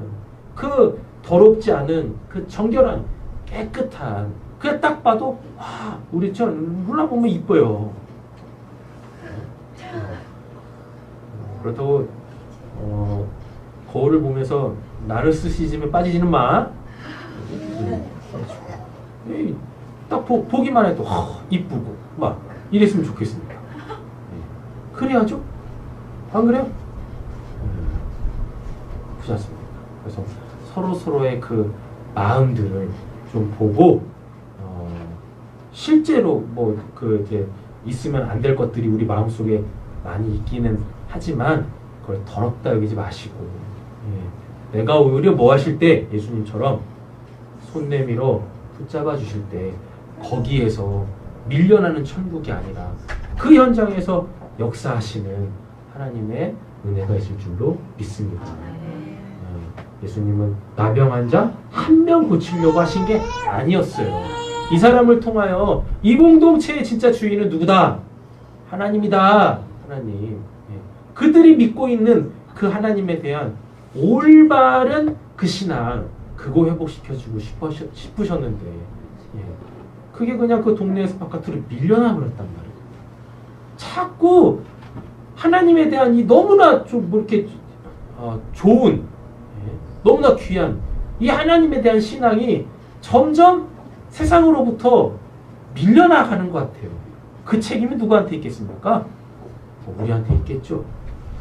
그 더럽지 않은 그 정결한 깨끗한, 그게 딱 봐도 와, 우리 저 몰라보면 이뻐요. 그렇다고 거울을 보면서 나르시시즘에 빠지지는 마. 딱 보기만 해도 이쁘고 막 이랬으면 좋겠습니다. 그래야죠? 안 그래요? 그렇지 않습니까? 그래서 서로의 그 마음들을 좀 보고 실제로 뭐 이렇게 있으면 안 될 것들이 우리 마음속에 많이 있기는 하지만 그걸 더럽다 여기지 마시고, 내가 오히려 뭐 하실 때 예수님처럼 손 내밀어 붙잡아 주실 때 거기에서 밀려나는 천국이 아니라 그 현장에서 역사하시는 하나님의 은혜가 있을 줄로 믿습니다. 예수님은 나병 환자 한 명 고치려고 하신 게 아니었어요. 이 사람을 통하여 이 공동체의 진짜 주인은 누구다? 하나님이다. 하나님. 예. 그들이 믿고 있는 그 하나님에 대한 올바른 그 신앙, 그거 회복시켜주고 싶으셨는데, 예. 그게 그냥 그 동네에서 바깥으로 밀려나 버렸단 말이에요. 자꾸 하나님에 대한 이 너무나 좀 뭐 이렇게 좋은, 예. 너무나 귀한 이 하나님에 대한 신앙이 점점 세상으로부터 밀려나가는 것 같아요. 그 책임이 누구한테 있겠습니까? 우리한테 있겠죠.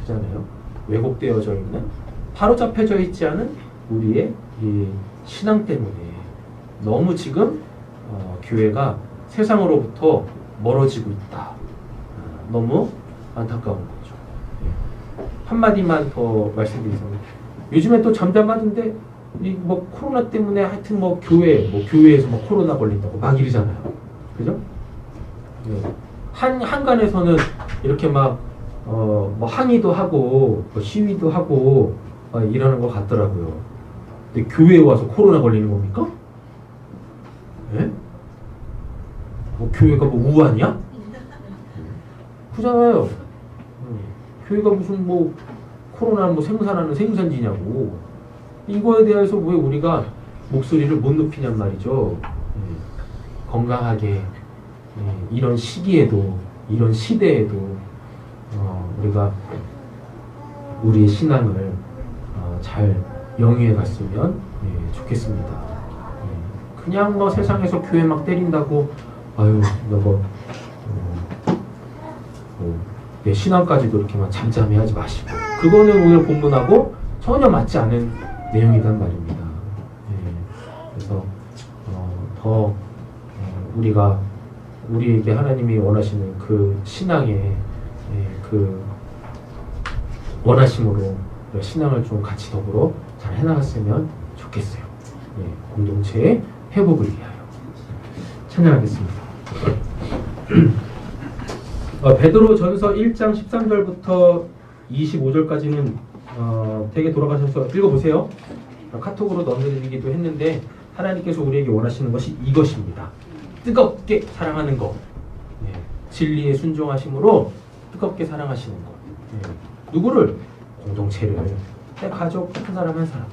그잖아요. 왜곡되어져 있는, 바로 잡혀져 있지 않은 우리의 이 신앙 때문에 너무 지금 교회가 세상으로부터 멀어지고 있다. 너무 안타까운 거죠. 예. 한마디만 더 말씀드리자면, 요즘에 또 잠잠하던데 이 뭐 코로나 때문에 하여튼 뭐 교회에서 뭐 코로나 걸린다고 막 이러잖아요. 그죠? 네. 한간에서는 이렇게 막 뭐 항의도 하고 뭐 시위도 하고 이러는 것 같더라고요. 근데 교회에 와서 코로나 걸리는 겁니까? 예? 뭐 교회가 뭐 우한이야? 그잖아요. 교회가 무슨 뭐 코로나 뭐 생산하는 생산지냐고. 이거에 대해서 왜 우리가 목소리를 못 높이냔 말이죠. 건강하게 이런 시기에도, 이런 시대에도 우리가 우리의 신앙을 잘 영위해 갔으면 좋겠습니다. 그냥 뭐 세상에서 교회 막 때린다고 아유 내 신앙까지도 이렇게만 잠잠히 하지 마시고, 그거는 오늘 본문하고 전혀 맞지 않은 내용이란 말입니다. 그래서 더 우리가 우리에게 하나님이 원하시는 그 신앙의 그 원하심으로 신앙을 좀 같이 더불어 잘 해나갔으면 좋겠어요. 공동체의 회복을 위하여 찬양하겠습니다. 베드로전서 1장 13절부터 25절까지는 되게 돌아가셔서 읽어보세요. 카톡으로 넣어드리기도 했는데, 하나님께서 우리에게 원하시는 것이 이것입니다. 뜨겁게 사랑하는 것, 진리에 순종하심으로 뜨겁게 사랑하시는 것. 누구를? 공동체를, 내 가족 한 사람 한 사람.